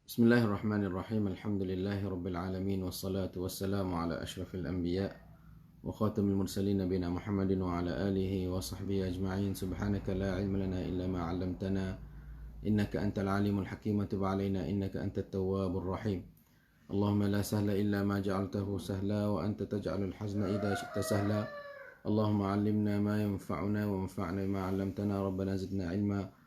Bismillahirrahmanirrahim. Alhamdulillahi alamin wassalatu wassalamu ala asyrafil anbiya wa khatamil mursalin nabiyina Muhammadin wa ala alihi wa sahbihi ajma'in. Subhanaka la ilma lana illa ma 'allamtana innaka antal alimul hakim. Tub 'alaina innaka antat tawwabur rahim. Allahumma la sahla illa ma ja'altahu sahla wa anta taj'alul hazna idza syi'ta sahla. Allahumma 'allimna ma yanfa'una wa anfa'na bima 'allamtana. Rabbana zidna ilma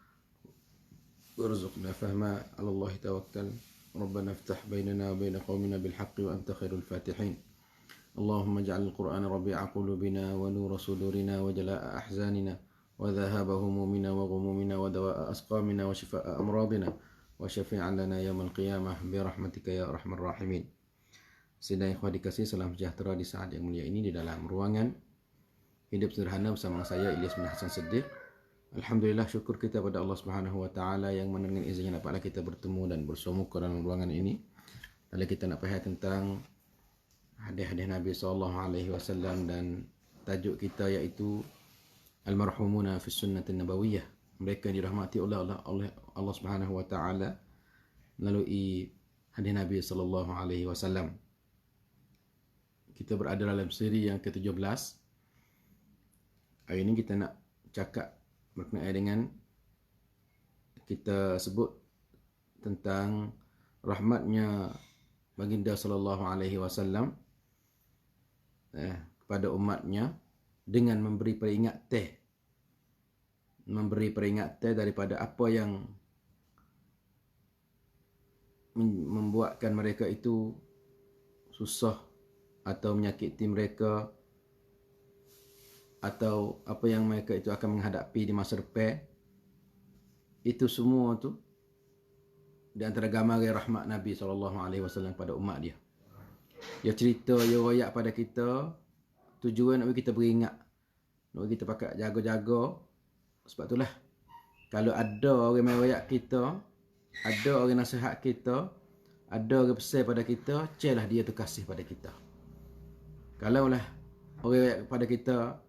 وارزقنا فهما على الله توكل ربنا افتح بيننا وبين قومنا بالحق وأنت خير الفاتحين اللهم اجعل القرآن ربيع قلوبنا ونور صدورنا وجلاء أحزاننا وذهاب همومنا وغمومنا ودواء أسقامنا وشفاء أمراضنا وشفيعا لنا يوم القيامة برحمتك يا أرحم الراحمين. Sidang ikhwah dikasih, salam sejahtera di saat yang mulia ini di dalam ruangan hidup sederhana bersama saya Ilyas bin Hasan Siddiq. Alhamdulillah, syukur kita pada Allah Subhanahu wa taala yang mana dengan izinnya dapatlah kita bertemu dan bersumuka dalam ruangan ini. Lalu kita nak bahas tentang hadis-hadis Nabi sallallahu alaihi wasallam dan tajuk kita iaitu Al-Marhumuna fi Sunnatin Nabawiyah. Mereka yang dirahmati oleh Allah Subhanahu wa taala melalui hadis Nabi sallallahu alaihi wasallam. Kita berada dalam siri yang ke-17. Hari ini kita nak cakap berkenaan dengan kita sebut tentang rahmatnya baginda sallallahu alaihi wasallam kepada umatnya dengan memberi peringatan daripada apa yang membuatkan mereka itu susah atau menyakiti mereka, atau apa yang mereka itu akan menghadapi di masa depan. Itu semua tu di antara gambaran rahmat Nabi SAW pada umat dia. Dia cerita, dia royak pada kita, tujuan nak kita beringat, nak kita pakai jaga-jaga. Sebab itulah kalau ada orang yang royak kita, ada orang nasihat kita, ada orang pesan pada kita, celah dia tu kasih pada kita. Kalau lah orang royak pada kita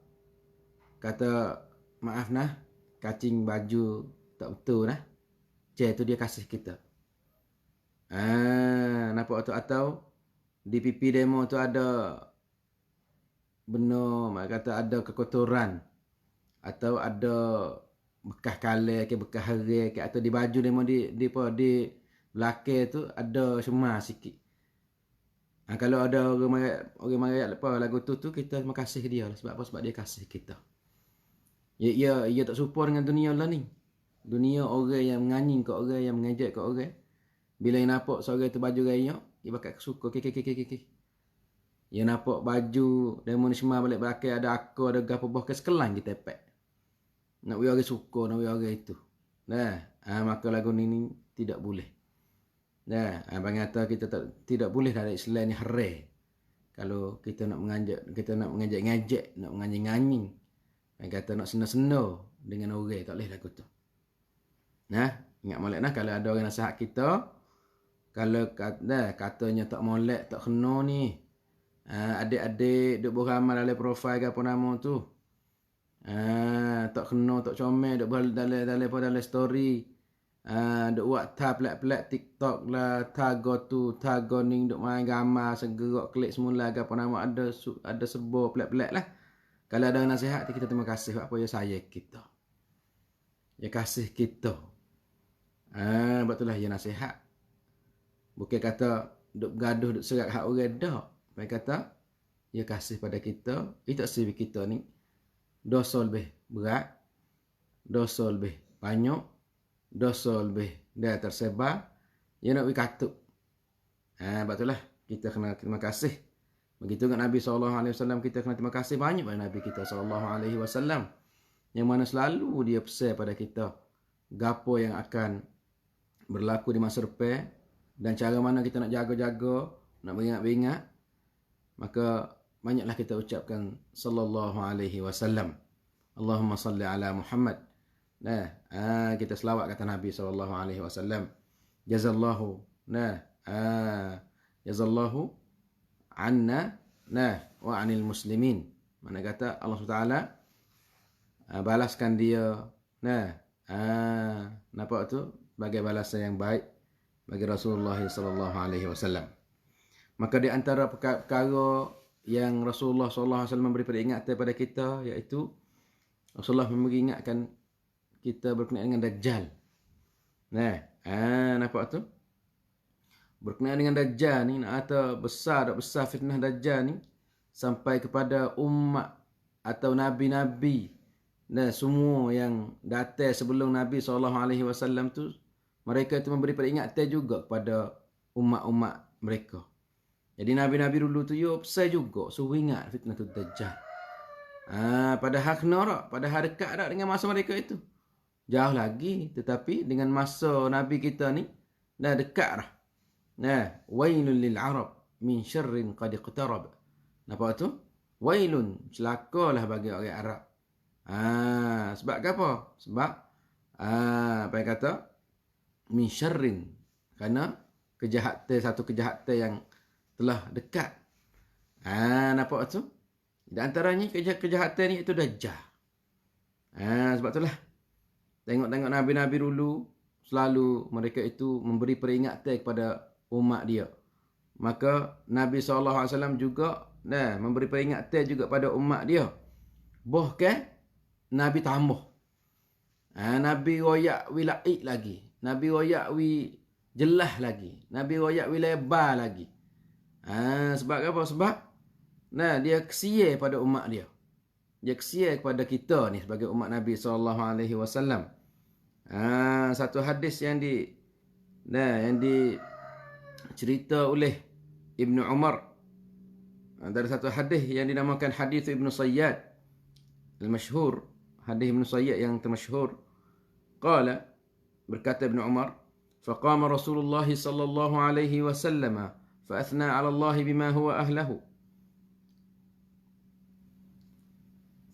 kata maaf nah, kacing baju tak betul nah, tu dia kasih kita. Nampak tu? Atau di pipi demo tu ada benar, mak kata ada kekotoran, atau ada bekas kalah ke bekas hari ke, atau di baju demo di belakang tu ada semar sikit. Kalau ada orang marah apa lagu tu kita terima kasih dia lah. Sebab apa? Sebab dia kasih kita. Ia tak serupa dengan dunia lah ni. Dunia orang yang menganying ke orang, yang mengejek ke orang. Bila yang nampak seorang tu baju raya, dia bakal suka. Ia nampak baju demo ni semua balik belakang ada akar, ada gapo boh ke sekelang kita tepek. Nak we orang suka, nak we orang itu. Maka lagu ni tidak boleh. Abang kata kita tidak boleh dari Islam ni haram. Kalau kita nak mengejek-ngejek, nak menganying-nganying, kata nak sena-sena dengan orang, tak boleh lagu tu. Ingat molek kalau ada orang nasihat kita, kalau katanya tak molek, tak kena ni. Adik-adik duk beramal dalam profil ke apa nama tu. Tak kena, tak comel, duk dalam story. Duk buat tag pelat-pelat TikTok lah, tago tu, tago ni, duk main gambar, segerak klik semula ke apa nama, ada sebuah pelat-pelat lah. Kalau ada nasihat, kita terima kasih apa yang saya kita. Dia kasih kita. Betul lah dia nasihat. Bukan kata duk gaduh, duk serak hak orang dah. Mereka kata dia kasih pada kita. Itu sebab kita ni dosa lebih berat, dosa lebih banyak, dosa lebih dah tersebar. Dia nak katuk. Betul lah kita kena terima kasih. Begitu dengan Nabi SAW, kita kena terima kasih banyak pada Nabi kita SAW. Yang mana selalu dia pesan pada kita gapo yang akan berlaku di masa depan, dan cara mana kita nak jaga-jaga, nak beringat-beringat. Maka banyaklah kita ucapkan sallallahu alaihi wasallam. Allahumma salli ala Muhammad. Kita selawat kata Nabi SAW. Jazallahu. Jazallahu anna wa anil muslimin. Mana kata Allah SWT balaskan dia nampak tu sebagai balasan yang baik bagi Rasulullah sallallahu alaihi wasallam. Maka di antara perkara yang Rasulullah sallallahu alaihi wasallam memberi peringatan kepada kita, iaitu Rasulullah memperingatkan kita berkenaan dengan Dajjal. Nah, nampak tu? Berkenaan dengan Dajjal ni, nak kata besar tak besar fitnah Dajjal ni sampai kepada umat atau nabi-nabi dan semua yang datang sebelum Nabi SAW tu, mereka itu memberi peringatan juga kepada umat-umat mereka. Jadi nabi-nabi dulu tu besar juga suruh ingat fitnah tu Dajjal. Padahal kena tak? Padahal dekat tak dengan masa mereka itu? Jauh lagi, tetapi dengan masa Nabi kita ni dah dekat dah. Wailun lil Arab min syarrin qad iqtarab. Nampak tu? Wailun, celakalah bagi orang Arab. Sebab apa? Sebab apa yang kata? Min syarrin, kerana satu kejahatan yang telah dekat. Nampak tu? Di antaranya kejahatan ni itu Dajjal. Sebab itulah tengok-tengok nabi-nabi dulu selalu mereka itu memberi peringatan kepada umat dia. Maka Nabi SAW juga memberi peringatan juga pada umat dia. Bahkan Nabi tambah. Nabi royak wi laik lagi. Nabi royak wi jelas lagi. Nabi royak wi lebar lagi. Sebab apa? Sebab dia kesian pada umat dia. Dia kesian kepada kita ni sebagai umat Nabi SAW. Satu hadis yang dicerita oleh Ibnu Umar. Ada satu hadis yang dinamakan hadis Ibnu Sayyad al-masyhur, hadis Ibnu Sayyad yang termasyhur. Qala, berkata Ibnu Umar, faqama Rasulullah sallallahu alaihi wasallam fa athna 'ala Allah bima huwa ahlihi.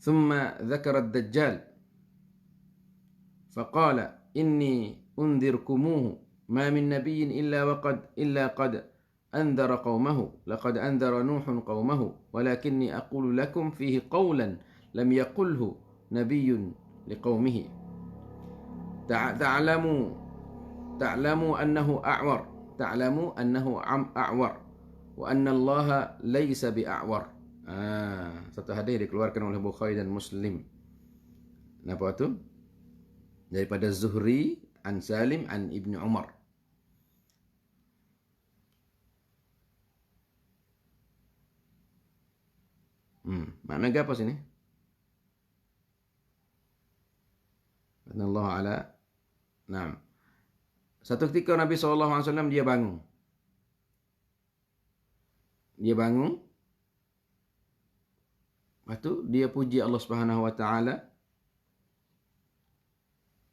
Thumma dhakara ad-dajjal faqala inni unzirkumuhu ما من نبي إلا قد أنذر قومه لقد أنذر نوح قومه ولكني أقول لكم فيه قولا لم يقله نبي لقومه تعلموا أنه أعور وأن الله ليس بأعور. Satu hadis dikeluarkan oleh Bukhari dan Muslim. Apa tu? Daripada Zuhri an Salim an Ibnu Umar. Makna apa sini? Allah ala. Naam. Satu ketika Nabi SAW dia bangun. Lepas tu dia puji Allah Subhanahu Wa Taala.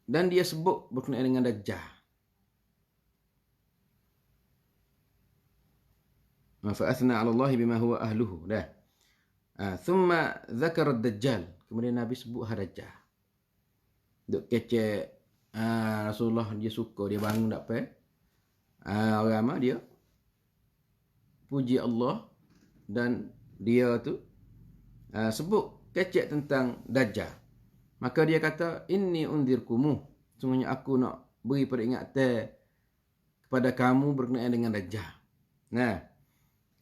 Dan dia sebut berkenaan dengan Dajjal. Fa'athna 'ala Allah bima huwa ahluhu. Thumma dzakara ad-Dajjal. Kemudian Nabi sebut Dajjal. Duk kecek Rasulullah dia suka dia bangun tak apa. Orang ramai dia puji Allah dan dia tu sebut kecek tentang Dajjal. Maka dia kata, inni unzirkumu. Sungguhnya aku nak beri peringatan kepada kamu berkenaan dengan Dajjal.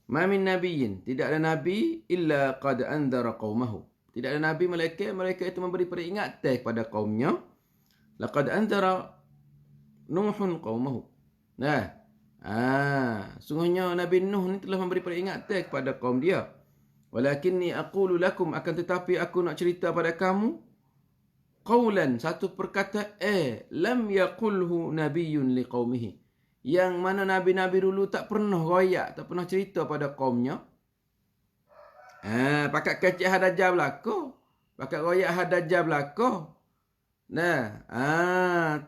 Ma min nabiyyin, tidak ada nabi illa qad anzara qaumahu. Tidak ada nabi mereka itu memberi peringatan kepada kaumnya. Laqad anzara Nuhun qaumahu. Sungguhnya Nabi Nuh ni telah memberi peringatan kepada kaum dia. Walakinni aqulu lakum, akan tetapi aku nak cerita pada kamu qaulan, satu perkataan lam yaqulhu nabiyyun liqaumihi, yang mana nabi-nabi dulu tak pernah royak, tak pernah cerita pada kaumnya. Pakat kecek Dajjal belaka, pakat royak Dajjal belaka.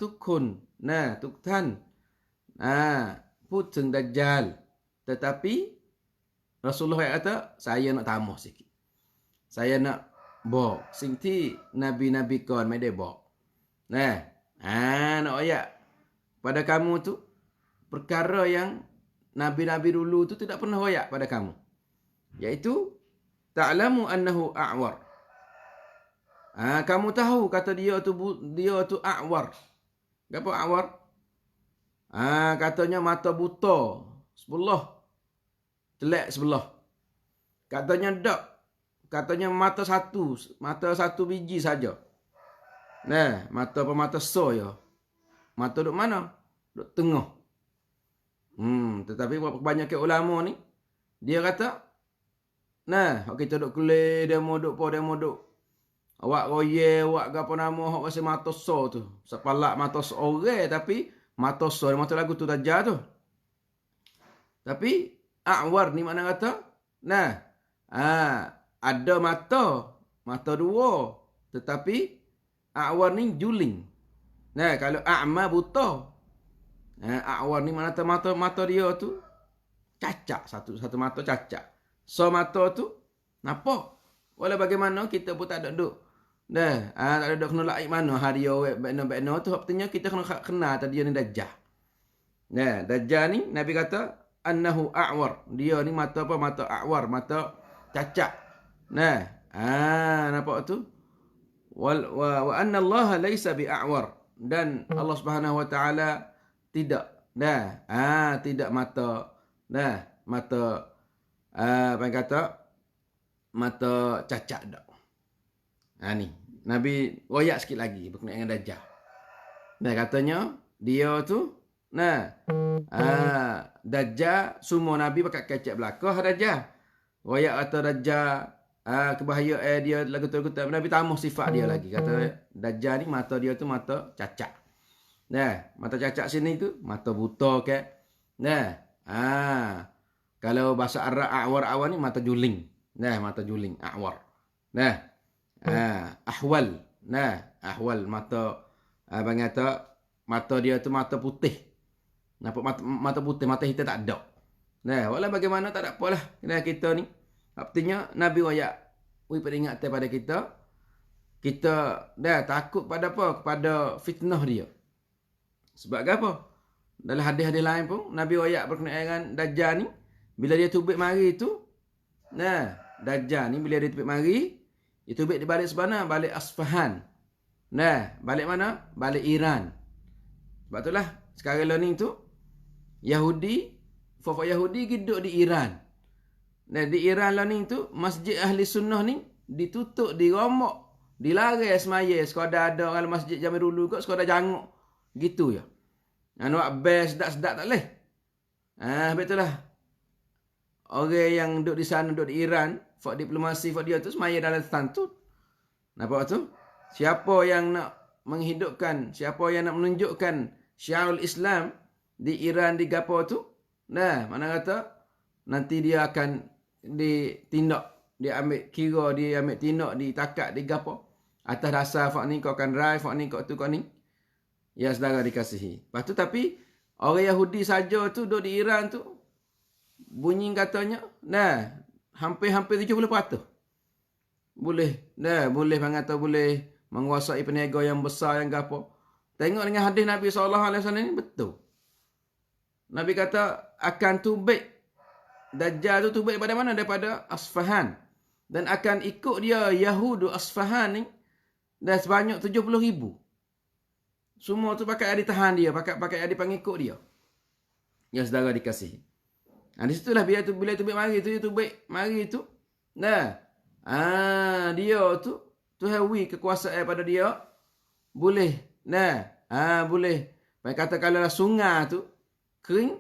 Tukun, tuktan. Putung Dajjal. Tetapi Rasulullah kata, saya nak tambah sikit. Saya nak bok. Sing ti nabi-nabi kon mai de bok. Nak royak pada kamu tu perkara yang nabi-nabi dulu tu tidak pernah royak pada kamu. Iaitu ta'lamu annahu a'war. Kamu tahu kata dia tu a'war. Apa a'war? Katanya mata buta sebelah, celak sebelah. Katanya tak. Katanya mata satu biji saja. Nah, mata apa mata so ya. Mata duk mana? Duk tengah. Tetapi kebanyakan ulama ni, dia kata, nah, kita duk kelih, demo duk. Awak roye, awak gapo nama, awak rasa mata so tu. Sepalak mata so orang, tapi mata so, mata lagu tu Dajjal tu. Tapi, A'war ni mana kata? Nah, ada mata dua. Tetapi, A'war ni juling. Nah, kalau A'ma buta. A'war ni mana mata dia tu cacat. Satu mata cacat. So mata tu nampak. Walau bagaimana kita pun tak ada duk. Tak ada duk kena laik mana hari bekno tu. Artinya kita kena kenal tadi dia ni Dajjal. Nah, Dajjal ni Nabi kata annahu a'war. Dia ni mata apa? Mata a'war, mata cacat. Nah, nampak tu? Wa anna Allah laisa bi'a'war. Dan Allah Subhanahu wa taala tidak. Tidak mata. Mata apa yang kata? Mata cacat dak. Ni. Nabi royak sikit lagi berkenaan dengan Dajjal. Katanya dia tu Dajjal semua Nabi pakai kecek belakang Dajjal. Royak kata Dajjal kebahayaan dia lagu tu Nabi tambah sifat dia lagi. Kata Dajjal ni mata dia tu mata cacat. Mata cacat sini tu mata buta ke. Kalau bahasa Arab a'war ni mata juling. Mata juling a'war. Ahwal. Ahwal mata abang kata mata dia tu mata putih. Nampak mata putih, mata hitam tak ada. Walau bagaimana tak ada apalah. Kita ni artinya Nabi royak peringatan pada kita. Kita takut pada apa? Kepada fitnah dia. Sebab apa? Dalam hadis-hadis lain pun Nabi royak berkenaan dengan Dajjal ni bila dia tubik mari tu. Dajjal ni bila dia tubik mari, dia tubik di balik sebenar, balik Asfahan. Balik mana? Balik Iran. Sebab itulah sekarang ni tu Yahudi duduk di Iran. Di Iran lah ni tu masjid ahli sunnah ni ditutup, dirombak, dilarang semaya. Sekadar ada kalau masjid zaman dulu kot sekadar janguk. Gitu ya. Nak best sedap-sedap tak boleh. Betul lah. Orang yang duduk di sana, duduk di Iran, fak diplomasi, fak dia tu semaya dalam tantut. Nampak tu? Siapa yang nak menghidupkan, siapa yang nak menunjukkan syiarul Islam di Iran, di Gapo tu, mana kata nanti dia akan ditindak, dia ambil kira, dia ambil tindak, ditakat, di Gapo. Atas dasar fak ni kau akan rai, fak ni kau tu kau ni. Ya saudara dikasihi. Lepas tu tapi orang Yahudi saja tu duduk di Iran tu bunyi katanya hampir 70%. Boleh. Boleh mengata boleh menguasai peniaga yang besar yang gapo. Tengok dengan hadis Nabi SAW ni betul. Nabi kata akan tubik Dajjal tu tubik daripada mana? Daripada Asfahan. Dan akan ikut dia Yahudu Asfahan ni dah sebanyak 70,000. Semua tu pakai ada tahan dia, pakai ada pengikut dia. Ya saudara dikasihi. Di situlah bila tubik mari tu, dia tubik mari tu. Dia tu Tuhan kekuasaan pada dia. Boleh. Boleh. Baik kata kalau sungai tu kering,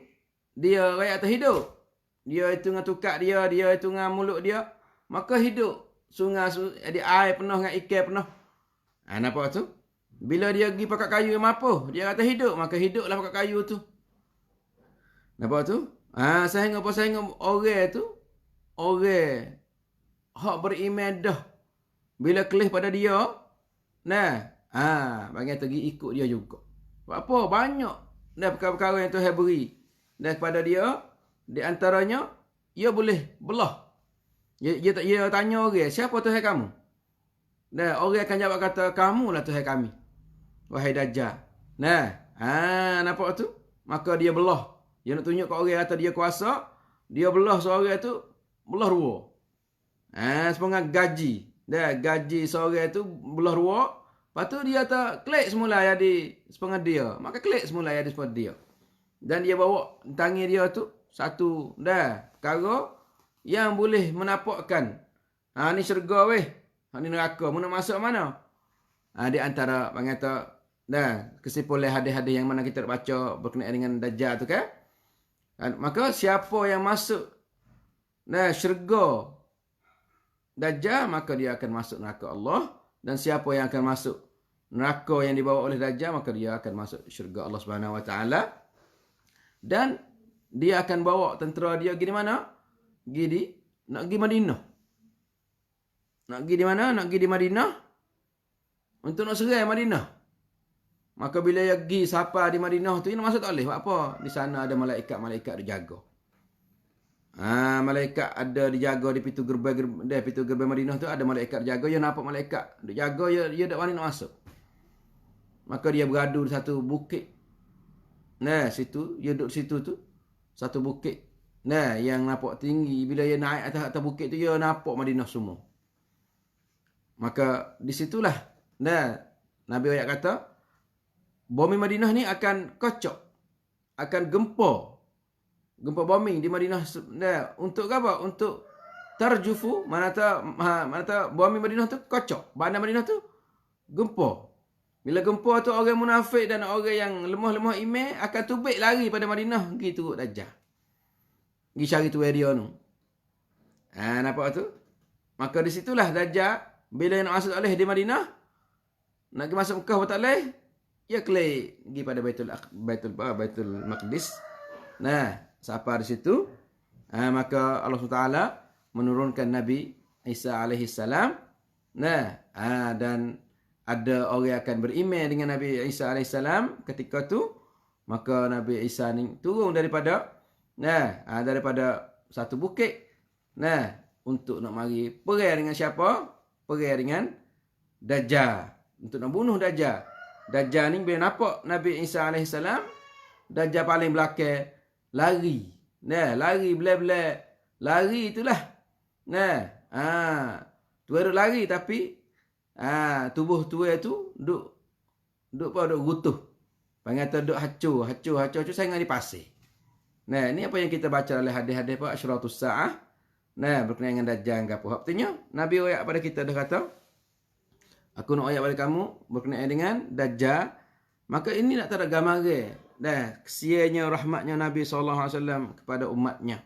dia rakyat terhidup. Dia itu dengan tukak dia itu dengan mulut dia, maka hidup. Sungai ada air penuh dengan ikan penuh. Nampak tu? Bila dia pergi pakai kayu yang apa? Dia kata hidup, maka hiduplah pakai kayu tu. Nampak tu? Sehingga orang tu, orang hak beriman dah. Bila kelih pada dia, bagi pergi ikut dia juga. Sebab apa? Banyak dah perkara-perkara yang Tuhan beri. Dan kepada dia, di antaranya, ia boleh belah. Ia tanya orang, siapa Tuhan kamu? Dan orang akan jawab kata, kamulah Tuhan kami. Wahai Dajjal. Nampak tu? Maka dia belah. Dia nak tunjuk ke orang kata dia kuasa, dia belah seorang tu, belah dua. Sepengang gaji. Gaji seorang tu belah dua. Lepas tu dia kata, klik semula jadi sepengang dia. Maka klik semula jadi sepengang dia. Dan dia bawa tangi dia tu satu perkara yang boleh menampakkan ni syurga weh, ni neraka, mana masuk mana. Di antara kata kesimpulan hadis-hadis yang mana kita baca berkenaan dengan Dajjal tu kan. Maka siapa yang masuk syurga Dajjal, maka dia akan masuk neraka Allah. Dan siapa yang akan masuk neraka yang dibawa oleh Dajjal, maka dia akan masuk syurga Allah Subhanahu Wa Taala. Dan dia akan bawa tentera dia pergi di mana? Nak pergi Madinah. Nak pergi di mana? Nak pergi di Madinah. Untuk nak serai Madinah. Maka bila dia pergi sapa di Madinah tu, dia nak masuk tak boleh. Buat apa? Di sana ada malaikat-malaikat dijaga. Malaikat ada dijaga di pintu gerbang Madinah tu, ada malaikat dijaga. Dia nampak malaikat dijaga, dia tak berani nak masuk. Maka dia beradu di satu bukit. Situ, dia duduk situ tu. Satu bukit. Yang nampak tinggi. Bila dia naik atas bukit tu, dia nampak Madinah semua. Maka disitulah Nabi ayat kata, bumi Madinah ni akan kocok. Akan gempa bombing di Madinah. Untuk apa? Untuk tarjufu. Mana bumi Madinah tu kocok. Bandar Madinah tu gempa. Bila gempa tu, orang munafik dan orang yang lemah-lemah iman akan tubik lari pada Madinah. Pergi turut Dajjal. Pergi cari tu area tu. Nampak tu? Maka disitulah Dajjal, bila nak masuk tak boleh di Madinah, nak pergi masuk Mekah pun tak boleh, dia kelih pergi pada Baitul Maqdis. Sampai di situ, maka Allah SWT menurunkan Nabi Isa AS. Dan ada orang akan beriman dengan Nabi Isa AS ketika tu. Maka Nabi Isa ni turun daripada satu bukit untuk nak mari perang dengan siapa? Perang dengan Dajjal, untuk nak bunuh Dajjal. Dajjal ni bila nampak Nabi Isa AS, Dajjal paling belakang lari. Lari belai-belai. Lari itulah. Tuan lari tapi tubuh tuan tu duk gutuh. Panggil tu duk hancur sangat di pasir. Ni apa yang kita baca dalam hadis-hadis asyratus saah. Berkenaan dengan Dajjal ke apa. Artinya Nabi ayat pada kita dah kata, aku nak ayat pada kamu berkenaan dengan Dajjal. Maka ini nak tak ada gambaran kesiannya rahmatnya Nabi SAW kepada umatnya.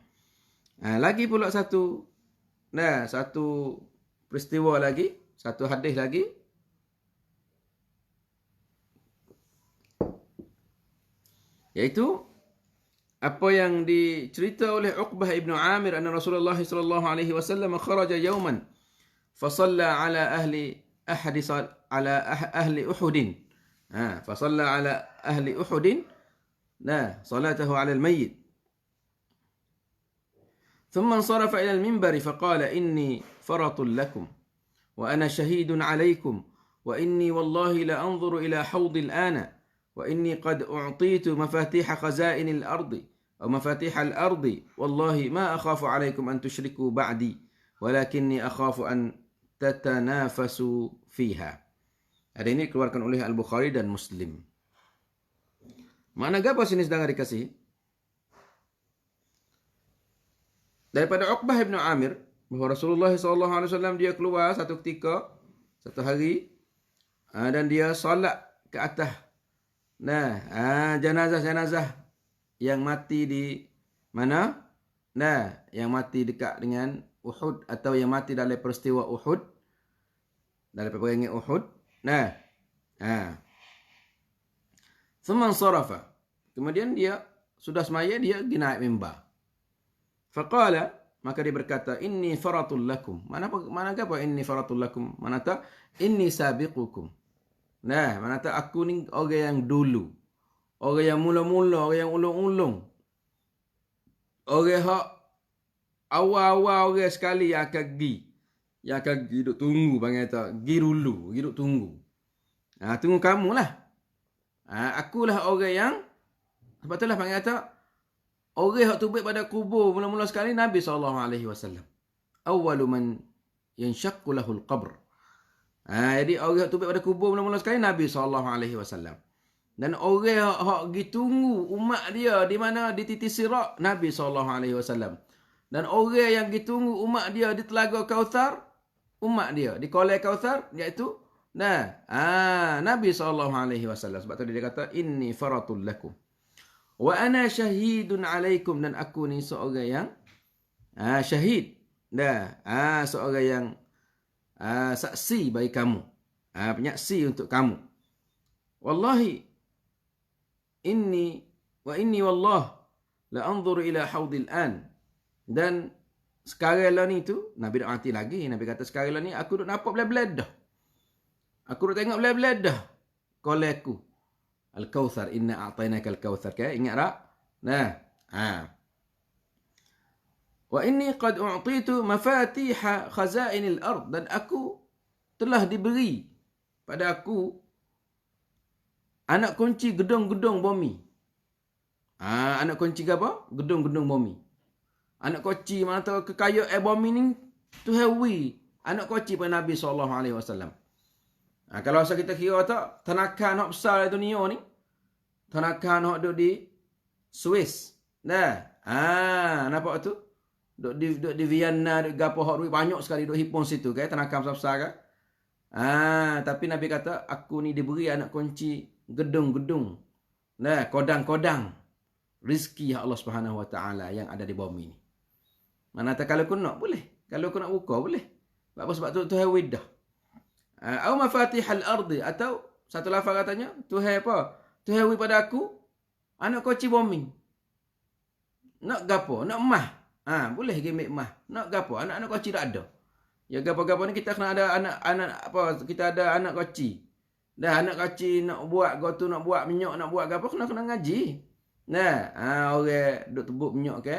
Lagi pula satu peristiwa lagi, satu hadis lagi. Iaitu apa yang dicerita oleh Uqbah ibn Amir, anna Rasulullah sallallahu alaihi wasallam kharaja yawman fa shalla ala ahli Uhud. Fa shalla ala ahli Uhud salatahu ala al-mayyit. ثم انصرف إلى المنبر فقال إني فرط لكم وأنا شهيد عليكم وإني والله لأنظر إلى حوض الآن وإني قد أعطيت مفاتيح خزائن الأرض أو مفاتيح الأرض والله ما أخاف عليكم أن تشركوا بعدي ولكني أخاف أن تتنافسوا فيها. Ada ini dikeluarkan oleh Al-Bukhari dan Muslim. Makna apa sini sedang dikasih? Daripada Uqbah ibn Amir, bahawa Rasulullah SAW dia keluar satu ketika, satu hari, dan dia solat ke atas jenazah-jenazah yang mati di mana? Yang mati dekat dengan Uhud, atau yang mati dalam peristiwa Uhud, dalam peperangan Uhud. Thumma sarafa. Kemudian dia sudah semaya, dia pergi naik mimbar. Faqala, maka dia berkata, inni faratul lakum. Mana apa inni faratul lakum? Mana tak inni sabiqukum. Mana tak aku ni orang yang dulu. Orang yang mula-mula, orang yang ulung-ulung. Orang hak awal-awal orang sekali yang akan pergi. Yang akan pergi duduk tunggu, panggil tak. Pergi dulu, pergi duduk tunggu. Tunggu kamu lah. Akulah orang yang, sebab itulah panggil tak, orang yang tubik pada kubur mula-mula sekali Nabi SAW. Awwalu man yanshaqqu lahul qabr. Jadi orang yang tubik pada kubur mula-mula sekali Nabi SAW. Dan orang hak gi tunggu umat dia di mana di titik Sirat, Nabi SAW. Dan orang yang gi tunggu umat dia di Telaga Kautsar, umat dia di Kolai Kautsar, iaitu Nabi SAW. Sebab tu dia kata, inni faratul lakum wa ana syahidun alaikum, dan aku ni seorang yang syahid, seorang yang saksi bagi kamu, penyaksi untuk kamu. Wallahi inni wallah la anzuru ila haudil an, dan sekarang lah ni tu Nabi dah mati lagi. Nabi kata sekarang lah ni aku duk nampak belah-belah dah, aku duk tengok belah-belah dah kolai aku Al-Kautsar, inna a'tainaka Al-Kautsar. Ingat tak? Wa inni qad u'titu mafatiha khazainil ard, dan aku telah diberi pada aku anak kunci gedung-gedung bumi. Anak kunci ke apa? Gedung-gedung bumi. Anak kunci mana tahu kekayaan bumi ni tu hewi. Anak kunci pada Nabi SAW. Kalau asal kita kira tak, tanakan hak besar di dunia ni, tanakan hak duduk di Swiss. Nampak tu? Duduk di Vienna, duduk gapo hak duit banyak sekali duduk hipon situ kan, tanakan besar-besar kan. Tapi Nabi kata aku ni diberi anak kunci gedung-gedung. Kodang-kodang rezeki Allah Subhanahu Wa Taala yang ada di bumi ni. Mana tak kalau kau nak boleh, kalau kau nak buka boleh. Sebab tu Tuhan widah. Au mafatihal ardi, atau satu lafaz katanya Tuhan apa? Tuhan wi pada aku anak kunci bumi. Nak gapo? Nak emas. Boleh gemik emas. Nak gapo? Anak-anak kunci tak ada. Ya gapo-gapo ni kita kena ada anak apa? Kita ada anak kunci. Dah anak kunci nak buat gotu, nak buat minyak, nak buat gapo, kena ngaji. Orang duk tebuk minyak ke,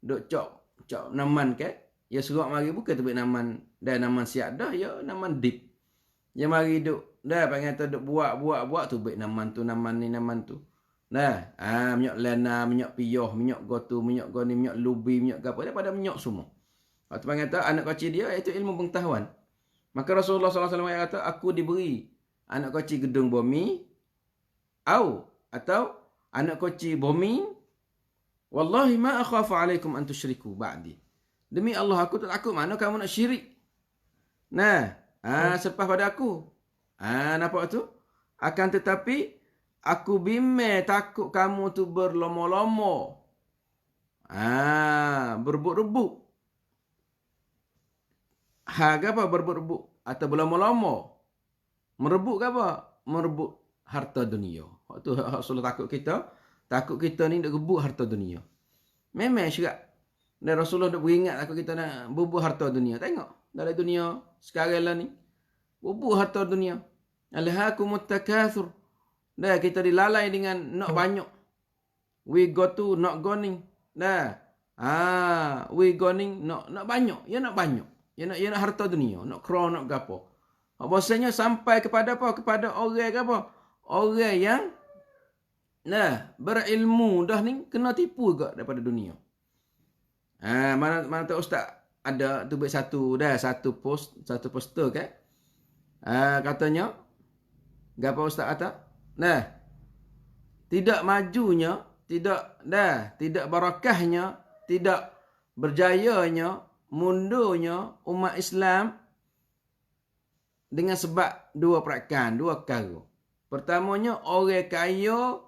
duk cok naman ke, ya suruh mari bukan tebuk naman, dah naman siap dah, ya naman dip. Ya mari duk dah panggil tu duk buat tu baik naman tu, naman ni, naman tu. Minyak lena, minyak piyah, minyak gotu, minyak goni, minyak lubi, minyak gapo, daripada minyak semua. Waktu panggil tu anak kunci dia iaitu ilmu pengetahuan. Maka Rasulullah SAW kata aku diberi anak kunci gedung bumi atau anak kunci bumi, wallahi ma akhafu alaikum an tusyriku ba'di. Demi Allah aku tak takut mana kamu nak syirik. Selepas pada aku. Nampak tu? Akan tetapi aku bimbang takut kamu tu berlomo-lomo. Berebut-rebut. Apa berebut-rebut? Atau berlomo-lomo. Merebut ke apa? Merebut harta dunia. Waktu Rasulullah takut kita ni nak rebut harta dunia. Memang syirak. Dan Rasulullah nak beringat takut kita nak bubuh harta dunia. Tengok dalam dunia sekarang lah ni. Bubuh harta dunia. Alhaakumut takatsur. Dah kita dilalai dengan nak banyak. We go to nak goning. We goning nak banyak. Ya nak banyak. Ya nak harta dunia, nak crown, nak gapo. Bahasanya sampai kepada apa? Kepada orang ke apa? Orang yang berilmu dah ni kena tipu juga daripada dunia. Mana tahu ustaz ada tu baik satu poster kan? Katanya gapo ustaz kata? Tidak majunya, tidak barakahnya, tidak berjayanya, mundurnya umat Islam dengan sebab dua perkara. Pertamanya orang kaya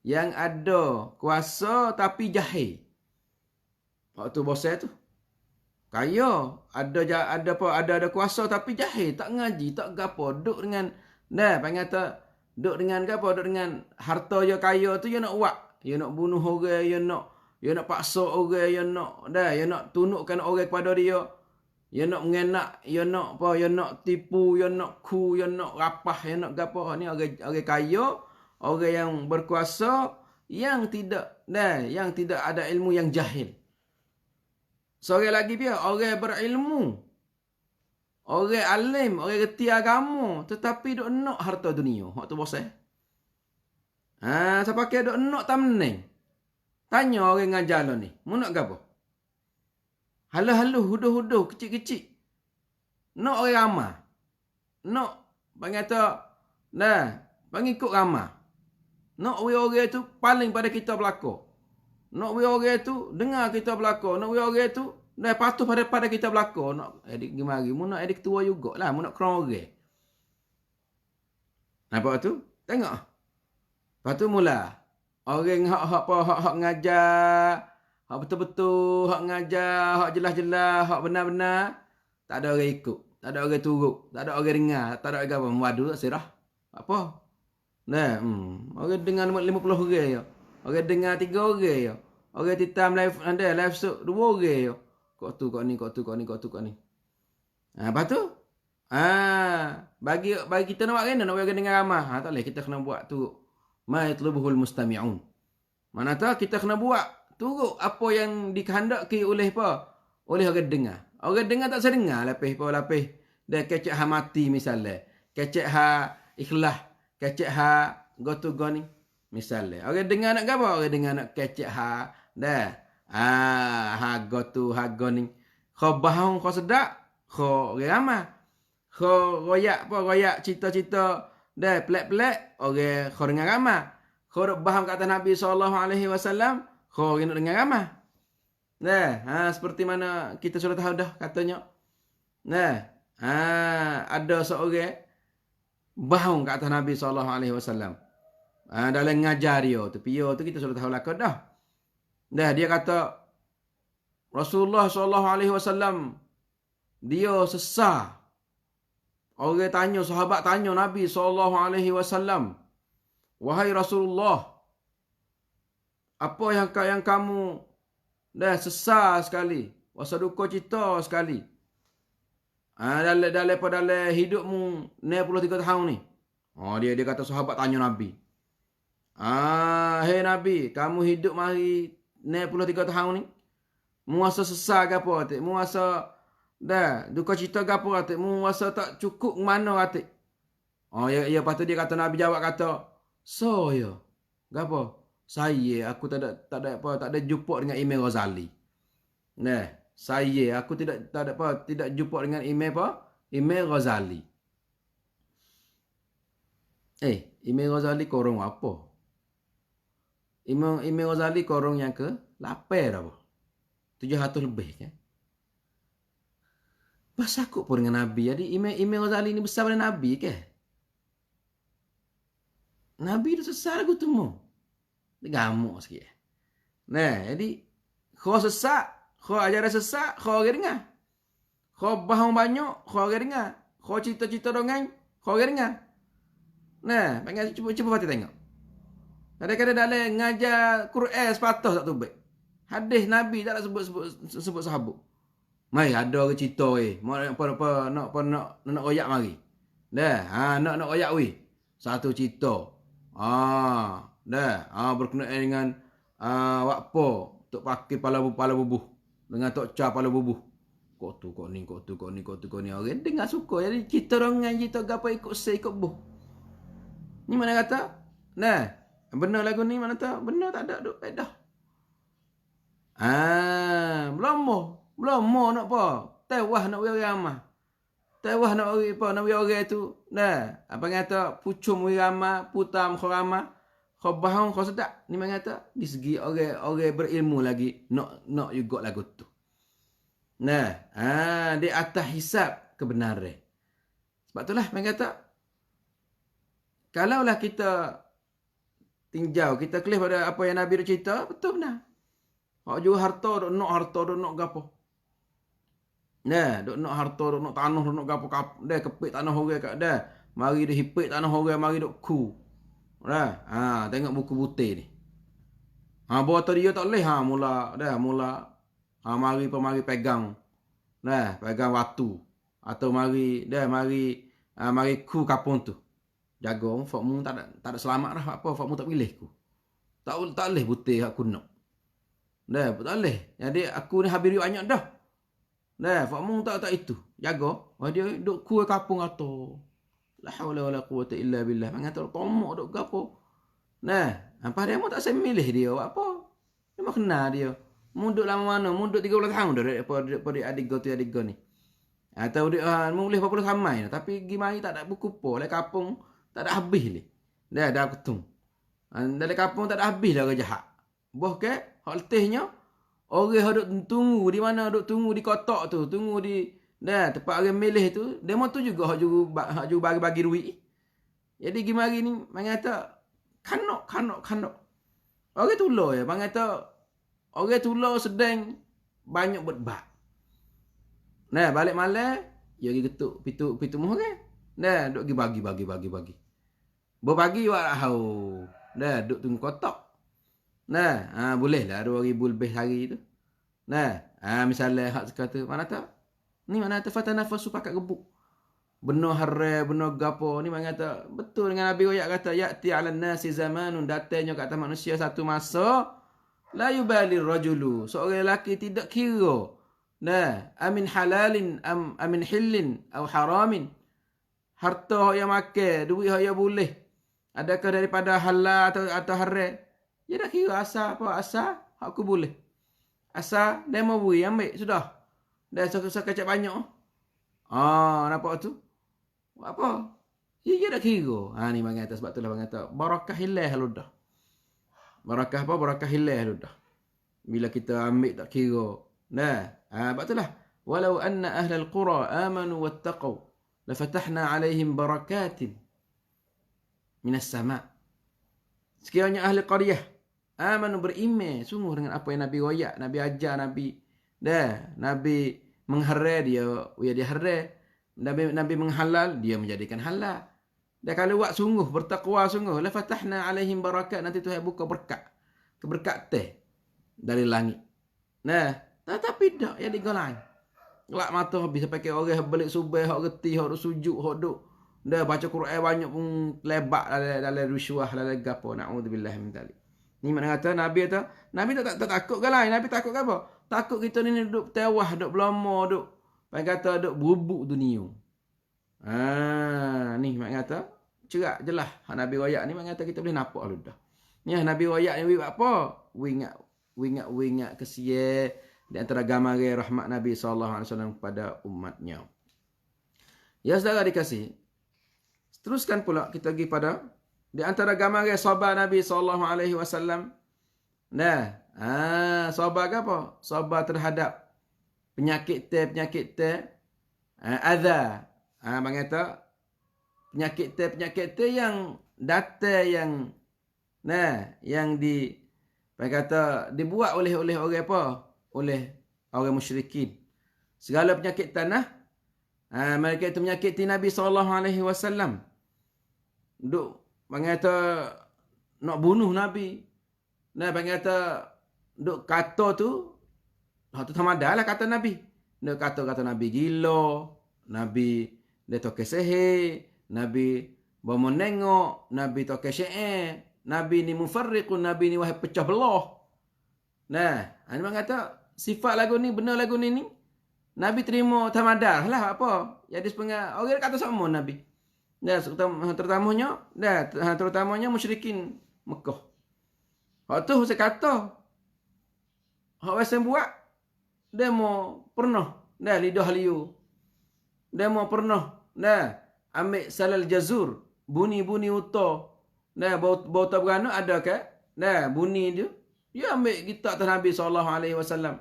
yang ada kuasa tapi jahil. Waktu bosnya tu kaya, ada kuasa tapi jahil, tak ngaji, tak gapo, duk dengan duk dengan gapo, duk dengan harta dia kaya tu dia nak buat, dia nak bunuh orang, dia nak paksa orang, dia nak tunukkan orang kepada dia. Dia nak mengenak, dia nak tipu, dia nak ku, dia nak rapah, dia nak gapo. Ni orang kaya, orang yang berkuasa yang tidak ada ilmu, yang jahil. Seorang lagi dia, orang berilmu. Orang alim, orang reti agama, tetapi duk nak harta dunia. Hak tu bos siapa pakai duk nak tamneng. Tanya orang ngajar lo ni, mu nak gapo? Halu-halu, huduh-huduh, kecil-kecil. Nak orang ramah. Nak, panggil tu, panggil ikut ramah. Nak we orang tu paling pada kita belakang. Nak we orang tu dengar kita belakang. Nak we orang tu dah patuh pada kita belakang. Nak edik gimari, mu nak edik tua jugalah, mu nak kerang orang. Nampak tu? Tengok. Lepas tu mula. Orang hak ngajar, hak betul-betul, hak ngajar, hak jelas-jelas, hak benar-benar, tak ada orang ikut, tak ada orang turut, tak ada orang dengar, tak ada orang apa. Madu tak serah. Apa? Nah, orang dengar 50 orang ya. Orang dengar 3 orang ya. Orang titam live show 2 orang ya. Kok tu, kok ni. Lepas tu? Bagi kita nak buat kena, nak buat dengan ramah. Tak boleh, kita kena buat tu. Ma yatlubuhul mustami'un. Mana tahu kita kena buat turut apa yang dikehendaki oleh apa? Oleh orang dengar. Orang dengar tak sedengar lapis. Dia kecek ha mati misalnya. Kecek ha ikhlas. Kecek ha go to go ni. Misalnya. Orang dengar nak apa? Orang dengar nak kecek ha. Dah. Ha go to ha go ni. Kau bahang kau sedak. Kau ramah. Kau royak cita-cita. Dah pelak-pelak. Orang kau dengar ramah. Kau duk faham kata Nabi SAW. Kau nak dengar ramah. Nah, seperti mana kita sudah tahu dah katanya. Nah, ada seorang bahung kat atas Nabi SAW. Dalam ngajar dia tu. Dia tu kita sudah tahu lah dah. Dah, dia kata Rasulullah SAW dia sesat. Orang tanya, sahabat tanya Nabi SAW. Wahai Rasulullah, apa yang kamu dah sesat sekali. Wasa duka cita sekali. Dalam hidupmu 63 tahun ni. Dia kata sahabat tanya Nabi. Hei Nabi, kamu hidup mari 63 tahun ni. Mu rasa sesat ke apa atik? Mu rasa dah duka cita ke apa atik? Mu rasa tak cukup mana atik? Ya lepas tu dia kata Nabi jawab kata, "So ya. Gapo? Saya aku tak ada jumpa dengan Imam Ghazali." Nah, aku tidak jumpa dengan Imam Ghazali. Imam Ghazali korong apa? Imam Ghazali korong yang ke 8 dah apa? 700 lebih kan? Bahasa aku pun dengan Nabi. Jadi Imam Ghazali ni besar pada Nabi ke? Nabi tu sesat aku temu. Dia gamuk sikit. Nah, jadi kau sesat, kau ajaran sesat, kau orang dengar. Kau bahang banyak, kau orang dengar. Kau cita-cita dongeng, kau orang dengar. Nah, panggil cuba hati tengok. Kadang-kadang dalam ngajar Quran sepatah tak tu baik. Hadis Nabi tak nak sebut sahabat. Mai ada orang cerita nak royak mari. Dah, nak royak weh. Satu cerita. Berkenaan dengan wakpo tok pakai pala bubuh dengan tok ca pala bubuh. Kok tu kok ni. Orang dengar suka. Jadi kita orang cerita gapo ikut ikut buh. Ni mana kata? Nah, benar lagu ni mana tahu? Benar tak ada duk dah. Belum nak apa? Tewah nak we ramah. Tewah nak we apa? Nak we orang tu. Nah, apa kata pucum we ramah, putam kau ramah. Kau bahang kau sedak. Ni mana kata? Di segi orang berilmu lagi nak juga lagu tu. Nah, di atas hisab kebenaran. Sebab itulah mana kata kalaulah kita tinjau, kita kelih pada apa yang Nabi cerita, betul benar. Hak jual harta, duk nak gapo. Nah, duk nak harta, duk nak tanah, duk nak gapo. Dah kepit tanah orang kat dah. Mari dia hipit tanah orang, mari duk ku. Dah. Tengok buku putih ni. Bawa tu dia tak leh mula. Mari pegang. Nah, pegang waktu atau mari ku kapung tu. Jaga fak mu tak ada selamat dah apa fak mu tak pilih ku. Tak leh putih aku nak. Dah, tak leh. Jadi aku ni habis banyak dah. Dah, fak mu tak itu. Jaga. Dia duk ku kapung atau la haula wala quwata illa billah. Mengata tomok duk gapo. Nah, apa dia mu tak semilih dia apa? Dia mau kenal dia. Mu duk lama mana? Mu duk 30 tahun dah daripada adik go ni. Atau dia mu boleh berapa ramai tapi gimana tak ada buku po le kapung tak ada habis ni. Dah aku tung. Dalam kampung tak ada habis dah orang jahat. Boh ke, hak letihnya, orang hak duk tunggu di mana, duk tunggu di kotak tu, tunggu di tempat orang milih tu, demo tu juga hak juga bagi-bagi duit. Jadi gimari ni, mengata kanok. Orang tular ya, mengata orang tular sedang banyak berbak. Balik malam, dia pergi ketuk pitu muh ke. Duk pergi bagi. Berbagi wak lah hau. Duk tunggu kotak. Boleh lah 2,000 lebih hari tu. Misalnya hak kata mana tak? Ni mana tak fatanafasu pakat gebuk. Benar haram, benar gapo. Ni mana kata betul dengan Nabi Wayak kata ya'ti 'alan nasi zamanun, datanya kat atas manusia satu masa la yubali rajulu, seorang lelaki tidak kira amin halalin amin hillin atau haramin, harta yang makan, duit yang boleh, adakah daripada halal atau haram. Dia dah kira asal aku boleh. Asal dia mau bui ambil sudah. Dah sekecap banyak. Nampak tu? Apa? Dia dah kira. Ni bang kata sebab itulah bang kata barakah hilang ludah. Barakah apa? Barakah hilang ludah. Bila kita ambil tak kira. Sebab itulah walau anna ahlal qura amanu wattaqau lafatahna alaihim barakatin minas sama'. Sekiranya ahli qaryah amanu beriman sungguh dengan apa yang Nabi wayak, Nabi ajar, Nabi mengharam dia haram. Nabi menghalal, dia menjadikan halal. Dan kalau buat sungguh, bertakwa sungguh, la fatahna alaihim barakat, nanti Tuhan buka berkat. Keberkatan dari langit. Tetapi tak, yang digolai. Gelap mata habis sampai ke orang balik subuh, hak reti, hak sujud, hak duk. Baca Quran banyak pun lebak dalam rusyuah, dalam gapo. Na'udzubillah min dzalik. Ni mana kata Nabi tak takut ke lain. Nabi takut ke apa? Takut kita ni duduk tewah, duduk berlama, duduk kata duk berubuk dunia. Ni mak kata cerak jelah hak Nabi wayak ni, mak kata kita boleh nampak lu dah. Ni Nabi wayak ni buat apa? Wingat kesia di antara gambar rahmat Nabi SAW kepada umatnya. Ya saudara dikasih. Teruskan pula kita pergi pada di antara gambar sahabat Nabi SAW. Sahabat apa? Sahabat terhadap penyakit adha. Bang kata penyakit yang datang yang bang kata dibuat oleh orang apa? Oleh orang musyrikin. Segala penyakit tanah mereka itu menyakiti Nabi SAW. Duk bang kata nak bunuh Nabi. Bang kata duk kata tu sama ada lah kata Nabi. Dia kata Nabi gila, Nabi dia toke sihir, Nabi bawa menengok, Nabi toke syair, Nabi ni mufarriqun, Nabi ni wahai pecah belah. Ini kata sifat lagu ni, benar lagu ni Nabi terima tamadah lah apa. Jadi sepengal orang kata sama Nabi. Terutamanya musyrikin Mekah. Hak tu saya kata hak wesen buat demo pernah lidah liu. Demo pernah ambil salal jazur, bunyi uta. Bau tak beranak ada ke? Bunyi dia. Dia ambil kitab atas Nabi SAW.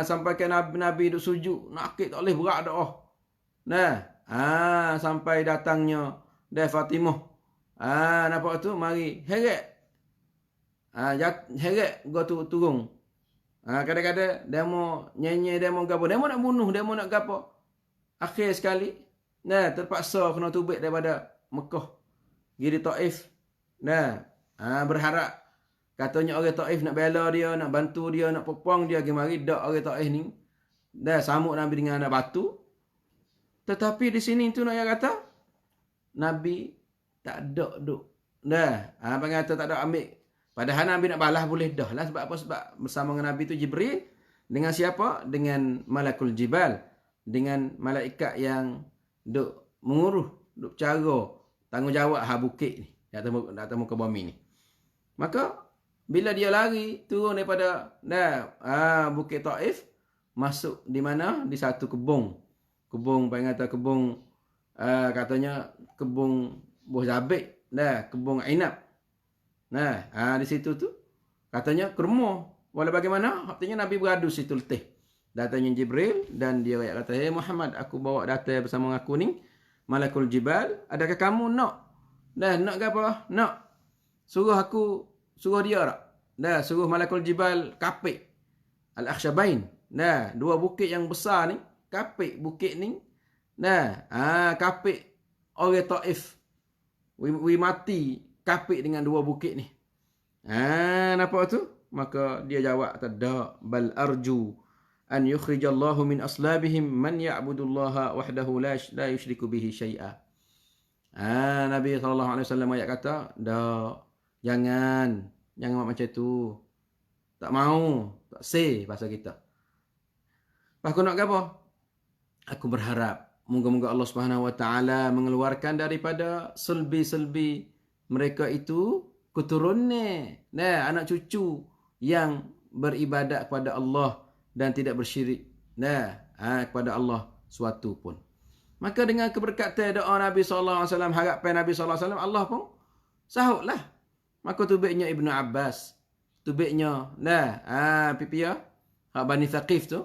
Sampai ke Nabi duk sujud, nakik tak boleh berat dah. Sampai datangnya Fatimah. Nampak tu mari heret. Heret gua turun. Kadang-kadang demo nyanyi, demo gapo, demo nak bunuh, demo nak gapo. Akhir sekali terpaksa kena tubik daripada Mekah pergi di Taif. Berharap katanya orang Taif nak bela dia, nak bantu dia, nak popong dia, mari dak orang Taif ni sambut Nabi dengan anak batu. Tetapi di sini tu nak kata Nabi tak ada duk. Abang kata tak ada ambil. Padahal Nabi nak balas boleh dah lah. Sebab apa? Sebab bersama dengan Nabi tu Jibril. Dengan siapa? Dengan Malakul Jibal. Dengan malaikat yang duk menguruh, duk cara tanggungjawab bukit ni. Atas muka bumi ni. Maka bila dia lari turun daripada Bukit Taif, masuk di mana? Di satu kebun. Kebun, katanya kebun buah zabit. Nah, kebun inab. Nah, di situ tu katanya kermo. Walau bagaimana, artinya Nabi beradu situ letih. Datanya Jibril dan dia kata, "Hey Muhammad, aku bawa data bersama aku ni, Malakul Jibal, adakah kamu nak?" Dah, nak ke apa? Nak. Suruh dia tak? Dah, suruh Malakul Jibal kapik Al-Akhshabain. Nah, dua bukit yang besar ni, kapik bukit ni. Nah, kapik orang Taif. We mati kapik dengan dua bukit ni. Nampak tu? Maka dia jawab, "Tak, bal arju an yukhrijallahu min aslabihim man ya'budullaha wahdahu la yushriku bihi syai'a." Nabi SAW ayat kata, "Dak, jangan buat macam tu. Tak mau, tak say pasal kita." Aku nak apa? Aku berharap moga-moga Allah Subhanahu Wa Taala mengeluarkan daripada selbi-selbi mereka itu keturunan, anak cucu yang beribadat kepada Allah dan tidak bersyirik kepada Allah suatu pun. Maka dengan keberkatan doa Nabi SAW, harapan Nabi SAW, Allah pun sahutlah. Maka tubiknya Ibnu Abbas, tubiknya pipia Bani Thaqif tu,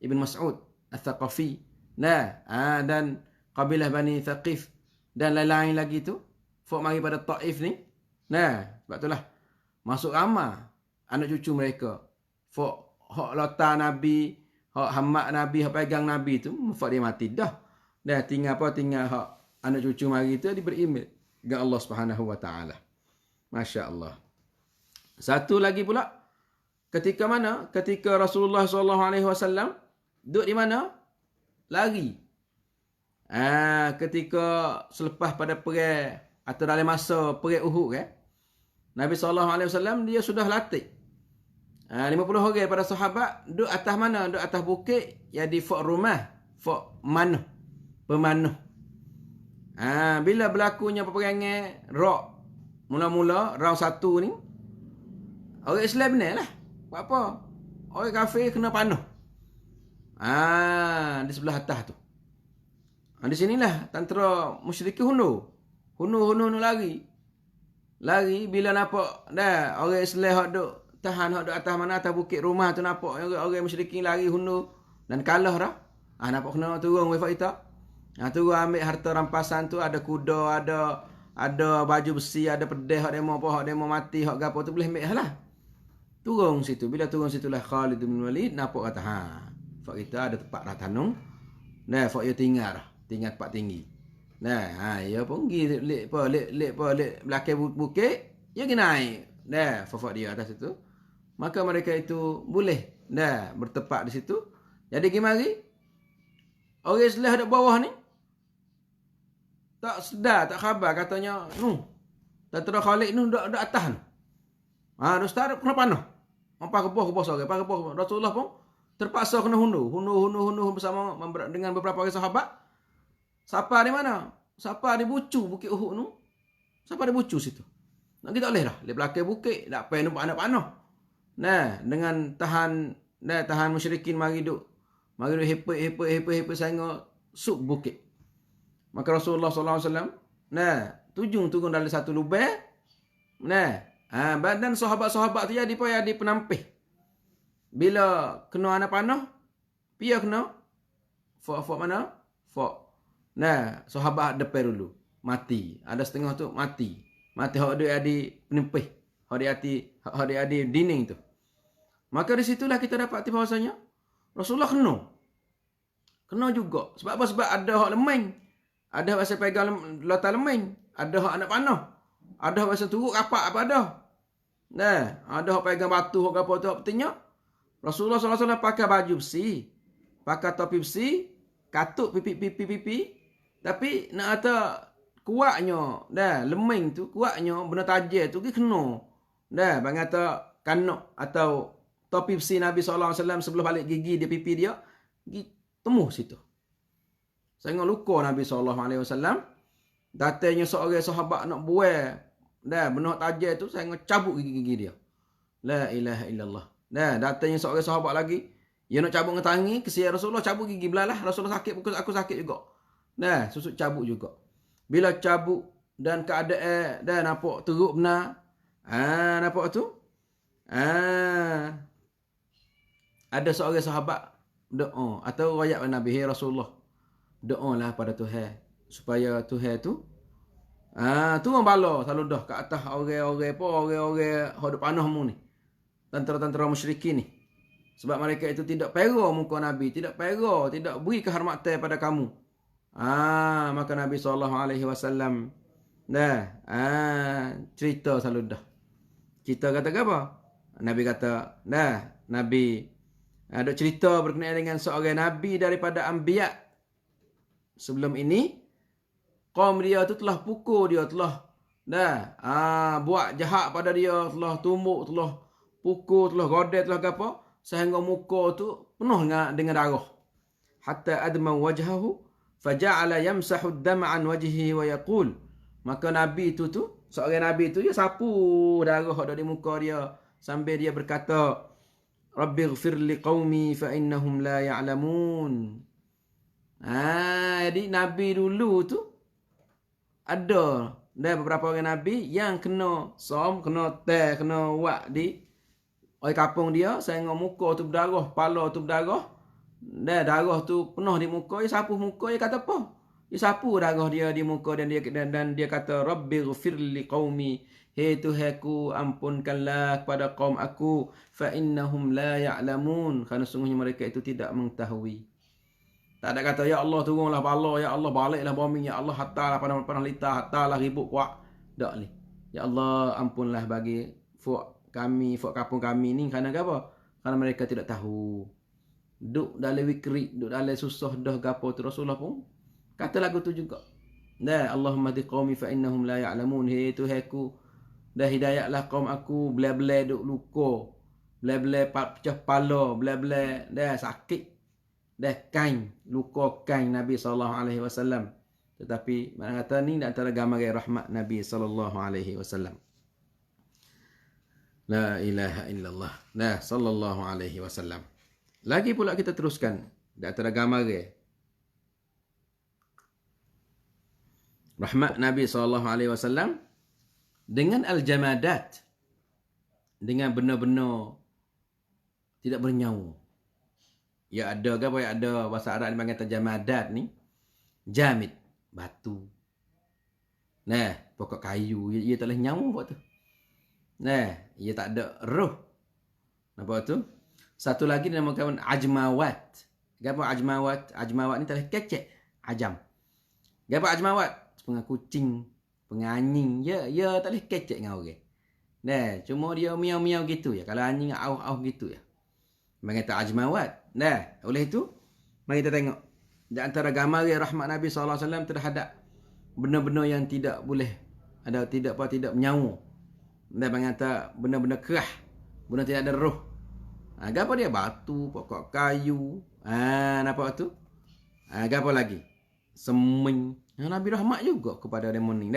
Ibn Mas'ud Al-Thaqafi, dan kabilah Bani Thaqif dan lain-lain lagi tu, fok mari pada Taif ni. Sebab itulah masuk ramah anak cucu mereka. Fok hak lota Nabi, hak hamak Nabi, hak pegang Nabi tu, fok dia mati dah. Tinggal hak anak cucu mari tu diberi email dengan Allah Subhanahu Wa Taala. Masya Allah. Satu lagi pula, ketika mana? Ketika Rasulullah SAW duduk di mana? Lari. Ketika selepas pada perang atau dalam masa perang Uhud, Nabi SAW dia sudah latih 50 orang pada sahabat duduk atas mana? Duduk atas bukit yang di Fort Rumah, Fort Pemanuh. Bila berlakunya peperangan mula-mula round 1 ni, orang Islam ni lah. Buat apa? Orang kafir kena panuh. Di sebelah atas tu. Di sinilah tentera musyrikin hundur lari. Bila nampak dah orang Islam hak duk tahan, hak duk atas mana, atas bukit rumah tu, nampak orang musyrikin lari hundur dan kalah dah. Nampak kena turun wafat kita. Turun ambil harta rampasan tu, ada kuda, ada baju besi, ada pedih, hak demo mati, hak gapo tu boleh ambil lah. Turun situ. Bila turun situlah Khalid bin Walid nampak kata, fak kita ada tempat dah tanung. Fak dia tinggal tempat tinggi. Ya pun pergi lek belakang bukit, dia pergi naik. Fak dia atas situ. Maka mereka itu boleh bertepat di situ. Jadi gimana? Orang Islam ada bawah ni tak sedar, tak khabar, katanya tentera Khalid ni duduk atas ni. Ustaz kena panah. Apa kebah sore, Rasulullah pun terpaksa kena hundur bersama dengan beberapa orang sahabat. Siapa di mana? Siapa di bucu bukit Uhud tu? Siapa di bucu situ? Nak kita boleh lah. Di belakang bukit, tak payah nampak anak panah. Dengan tahan musyrikin mari duk hepek sehingga sub bukit. Maka Rasulullah SAW turun dalam satu lubang. Badan sahabat-sahabat tu jadi penampih. Bila kena anak panah, dia kena fok mana? Fok. Sahabat depan dulu mati. Ada setengah tu mati. Hak dia ada penampih. Hak dia ada dinding tu. Maka di situlah kita dapat bahasanya Rasulullah kena juga. Sebab apa? Sebab ada hak lemeng. Ada pasal pegang lota lemeng. Ada hak anak panah. Ada hak pasal turut kapak apa ada. Ada hak pegang batu, hak apa tu, hak pentingnya. Rasulullah SAW pakai baju besi. Pakai topi besi. Katuk pipi. Tapi nak kata kuatnya, lemeng tu, kuatnya, benda tajam tu, dia kena. Bang kata kanok atau topi besi Nabi SAW sebelum balik gigi dia, pipi dia, temu situ. Sehingga luka Nabi SAW. Datanya seorang sahabat nak buai, benda tajam tu, sehingga cabut gigi-gigi dia. La ilaha illallah. Datanya seorang sahabat lagi, dia nak cabut dengan tangi, kesian Rasulullah, cabut gigi belalah. Rasulullah sakit, aku sakit juga. Susuk cabut juga. Bila cabut dan keadaan dan nampak teruk benar. Nampak tu? Ada seorang sahabat doa atau royak Nabi, "Hai Rasulullah, doalah pada Tuhan supaya Tuhan tu turun bala selalu dah ke atas orang-orang hak panah mu ni. Tentera-tentera musyrikin ni. Sebab mereka itu tidak pera muka Nabi, tidak pera, tidak beri kehormatan pada kamu." Maka Nabi SAW cerita selalu dah. Cerita kata apa? Nabi kata, Nabi ada cerita berkenaan dengan seorang Nabi daripada Anbiya. Sebelum ini, kaum dia tu telah pukul dia, telah buat jahat pada dia, telah tumbuk, telah pukul, telah godek, telah apa, sehingga muka tu penuh dengan darah. Hatta adma wajhahu faja'ala yamsahu ad-dam'a an wajhihi wa yaqul. Maka Nabi tu seorang Nabi tu dia sapu darah dari muka dia sambil dia berkata, "Rabbighfir liqaumi fa innahum la ya'lamun." Jadi Nabi dulu tu ada beberapa orang Nabi yang kena kena wak di oleh kampung dia sehingga muka tu berdarah, kepala tu berdarah. Darah tu penuh di muka, dia sapu muka, dia kata apa? Dia sapu darah dia di muka dan dia kata, "Rabbighfir liqaumi." Hei Tuhanku, ampunkanlah kepada kaum aku, fa innahum la ya'lamun, kerana sungguhnya mereka itu tidak mengetahui. Tak ada kata, "Ya Allah turunlah bala, ya Allah baliklah bumi, ya Allah hatalah panah lita, hatalah ribut kuat." Tak ni. Ya Allah ampunlah bagi fuk kampung kami ni, kerana apa? Kerana mereka tidak tahu. Duk dalam wikri, duk dalam susah dah gapo tu, Rasulullah pun kata lagu tu juga. Allahumma di qaumi fa innahum la ya'lamun. Hei Tuhanku, dah hidayahlah kaum aku, belai-belai duk luka, belai-belai pecah kepala, belai-belai dah sakit, dah kain, luka kain Nabi SAW. Tetapi mana kata ni antara gambaran rahmat Nabi SAW. La ilaha illallah. Sallallahu alaihi wasallam. Lagi pula kita teruskan di antara gambaran rahmat Nabi SAW dengan al-jamadat, dengan benda-benda tidak bernyawa. Ya ada ke apa? Ya ada bahasa Arab dipanggil jamadat ni. Jamid, batu. Pokok kayu, ia tak boleh nyawa buat tu. Ia tak ada roh. Nampak tu? Satu lagi dinamakan ajmawat. Apa ajmawat? Ajmawat ni tak boleh kecek. Ajam. Apa ajmawat? Setengah kucing, penganjing, ya tak boleh kecek dengan orang. Cuma dia miau-miau gitu ya. Kalau anjing au-au gitu ya. Mari kata ajmawat. Oleh itu, mari kita tengok di antara gambaran rahmat Nabi SAW terhadap benda-benda yang tidak boleh tidak menyawa. Mari kata benda-benda kerah, benda tidak ada roh. Apa dia? Batu, pokok kayu. Nampak tu? Apa lagi? Semen. Nabi rahmat juga kepada demon ni.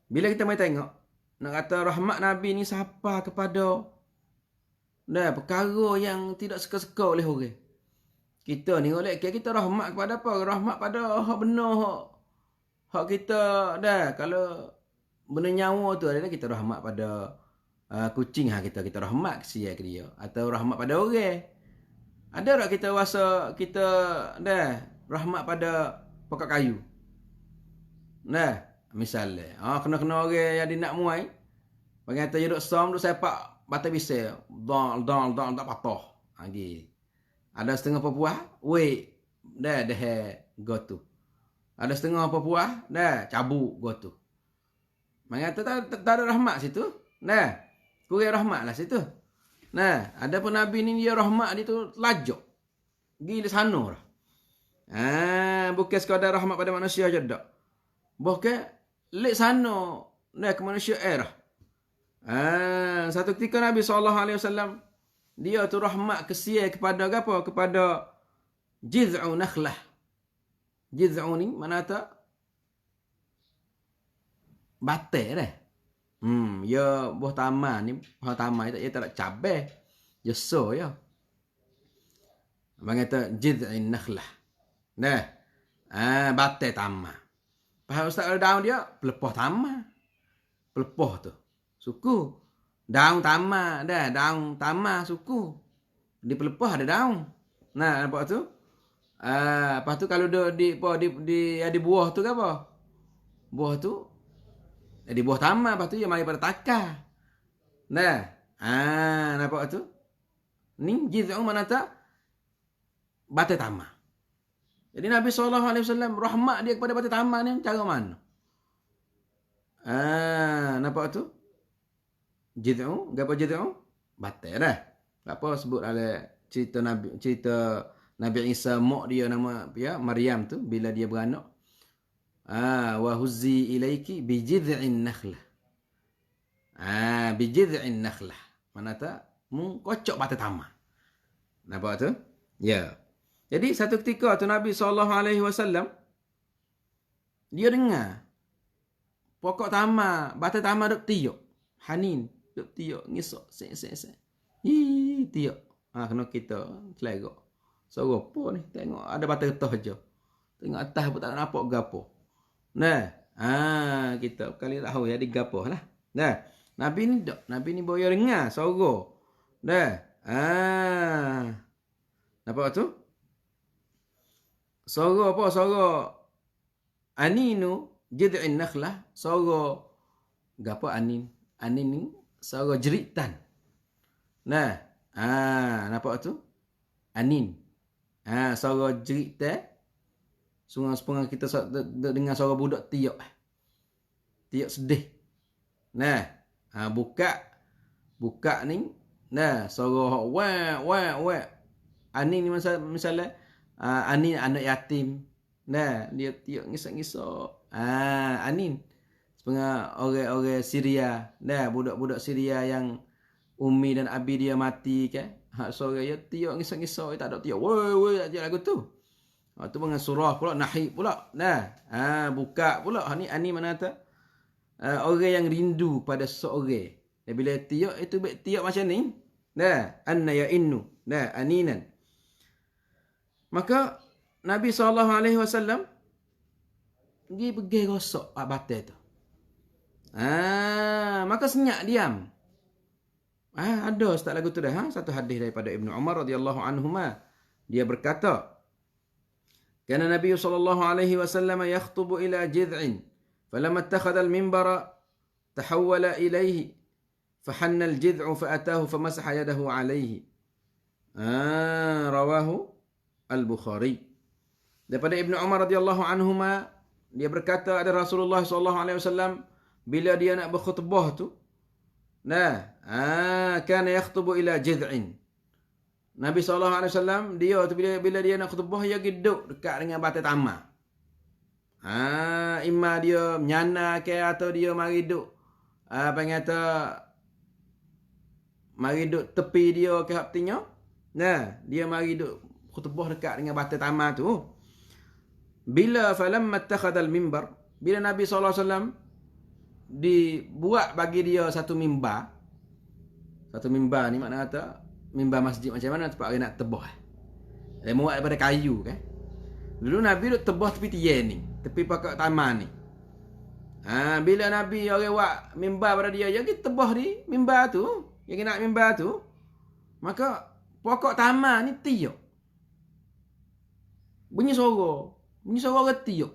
Bila kita mai tengok, nak kata rahmat Nabi ni siapa kepada perkara yang tidak suka-suka oleh orang. Kita ni oleh kita rahmat kepada apa? Rahmat pada hak benar, hak kita kalau benda nyawa tu adalah kita rahmat pada kucing, kita rahmat kesian ke dia, atau rahmat pada orang. Ada tak kita rasa kita rahmat pada pokok kayu? Misalnya, kena orang yang dia nak muai, bagi kata dia duk som, duk sepak bata bisel, dal tak patah. Lagi. Ada setengah pepuah, dah go tu. Ada setengah pepuah, cabut go tu. Bagi kata tak ada rahmat situ. Kurang rahmatlah situ. Ada pun Nabi ni dia rahmat dia tu lajak. Pergi di sana dah. Bukan sekadar rahmat pada manusia je dak. Bukan lek sana ke manusia dah. Satu ketika Nabi SAW dia tu rahmat kesian kepada apa? Kepada jiz'u nakhlah. Jiz'u ni mana tak? Batai dah. Ya buah taman ni, buah taman dia tak ada cabai. Ya so ya. Abang kata jiz'in nakhlah. Batai taman. Faham Ustaz kalau daun dia pelepoh tamar. Pelepoh tu. Suku. Daun tamar dah, daun tamar suku. Di pelepoh ada daun. Nah, nampak tu? Lepas tu kalau di buah tu ke apa? Buah tu di buah tamar, lepas tu dia mari pada takar. Nah. Nampak tu? Ni jiz'u mana tak? Batai tamar. Jadi Nabi SAW rahmat dia kepada batai tamar ni cara mana? Nampak tu? Jiz'u, apa jiz'u? Batai dah. Apa sebut ada cerita Nabi Isa mak dia nama ya Maryam tu bila dia beranak. Wa huzzi ilaiki bi jiz'in nakhlah. Bi jiz'in nakhlah. Mana tak? Mu kocok batai tamar. Nampak tu? Ya. Jadi satu ketika tu Nabi SAW dia dengar pokok tamar, batai tamar duk tiup. Hanin duk tiup, ngisok, sek. Tiup. Kena kita celerok. Suruh apa ni? Tengok ada batai getah je. Tengok atas pun tak nampak gapo. Nah, kita kali tahu ya di gapo lah. Nah, Nabi ni boya dengar suruh. Nah, nampak tu? Suara apa? Suara aninu jid'in nakhlah. Suara gapo anin? Anin ni suara jeritan. Nah, nampak tu? Anin. Suara jeritan. Sungai-sungai kita dengar suara budak tiup. Tiup sedih. Nah, buka ni. Nah, suara wah. Anin ni misalnya Anin anak yatim. Nah, dia tiup ngisok-ngisok. Anin. Setengah orang-orang Syria. Nah, budak-budak Syria yang umi dan abi dia mati kan. Sore dia tiup ngisok-ngisok, tak ada tiup. Woi, aja lagu tu. Tu dengan surah pula, nahib pula. Nah, buka pula. Ni Anin mana tu? Orang yang rindu pada seseorang. Dan bila tiup itu tiup macam ni. Nah, anna ya innu. Nah, aninan. Maka Nabi SAW pergi gosok batai tu. Maka senyap diam. Ada ustaz lagu tu dah. Satu hadis daripada Ibnu Umar radhiyallahu anhuma. Dia berkata, "Kana Nabi SAW yakhutubu ila jid'in, falamma ittakhadha al-minbara tahawwala ilayhi, fahanna al-jid'u fa'atahu famasaha yadahu alayhi." Rawahu Al-Bukhari. Daripada Ibnu Umar radhiyallahu anhuma, dia berkata ada Rasulullah SAW bila dia nak berkhutbah tu, kana yakhutubu ila jid'in. Nabi SAW dia tu bila dia nak khutbah dia duduk dekat dengan batai tamar. Imma dia menyana ke atau dia mari duduk mari duduk tepi dia ke haptinya. Dia mari duduk khutbah dekat dengan batai tamar tu. Bila falamma ittakhadha al-mimbar, bila Nabi SAW dibuat bagi dia satu mimbar. Satu mimbar ni makna kata mimbar masjid macam mana tempat orang nak tebah. Dia buat daripada kayu kan. Dulu Nabi duk tebah tepi tiang ni, tepi pokok tamar ni. Bila Nabi orang buat mimbar pada dia, kita tebah di mimbar tu, yang nak mimbar tu, maka pokok tamar ni tiup. Bunyi suara orang tiup.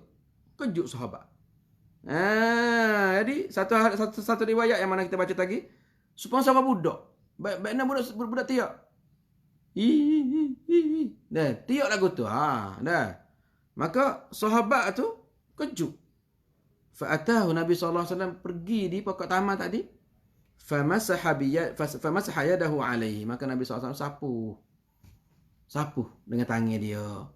Kejut sahabat. Jadi satu riwayat yang mana kita baca tadi, supaya suara budak. Baiknya budak tiup. Dah, tiup lagu tu. Dah. Maka sahabat tu kejut. Fa'atahu Nabi SAW pergi di pokok tamar tadi. Famasaha yadahu alaihi. Maka Nabi SAW sapu dengan tangan dia.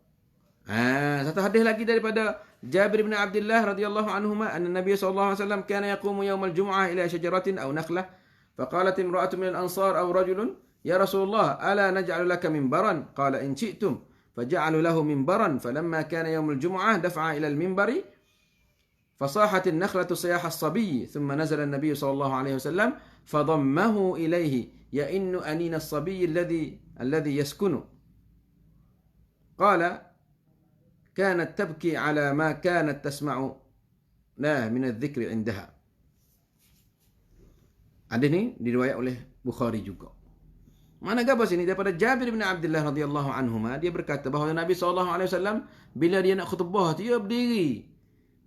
Satu hadis lagi daripada Jabir bin Abdullah radhiyallahu anhuma anna Nabi sallallahu alaihi wasallam kana yaqumu yawm al-jum'ah ila shajaratin aw nakhlah faqalat imra'atun min al-ansar aw rajulun ya Rasulullah ala naj'alu laka minbaran qala in syi'tum faj'alu lahu minbaran falamma kana yawm al-jum'ah daf'a ila al-minbari fasahat an-nakhlatu siyaha as-sabiy thumma nazala an-nabiy sallallahu alaihi wasallam fadammahu ilayhi ya innu anina as-sabiy alladhi yaskunu qala كانت تبكي على ما كانت تسمع Nah, min adh-dhikri indaha. Hadis ni diriwayat oleh Bukhari juga. Mana apa sini daripada Jabir bin Abdullah radhiyallahu anhuma, dia berkata bahawa Nabi SAW bila dia nak khutbah tu dia berdiri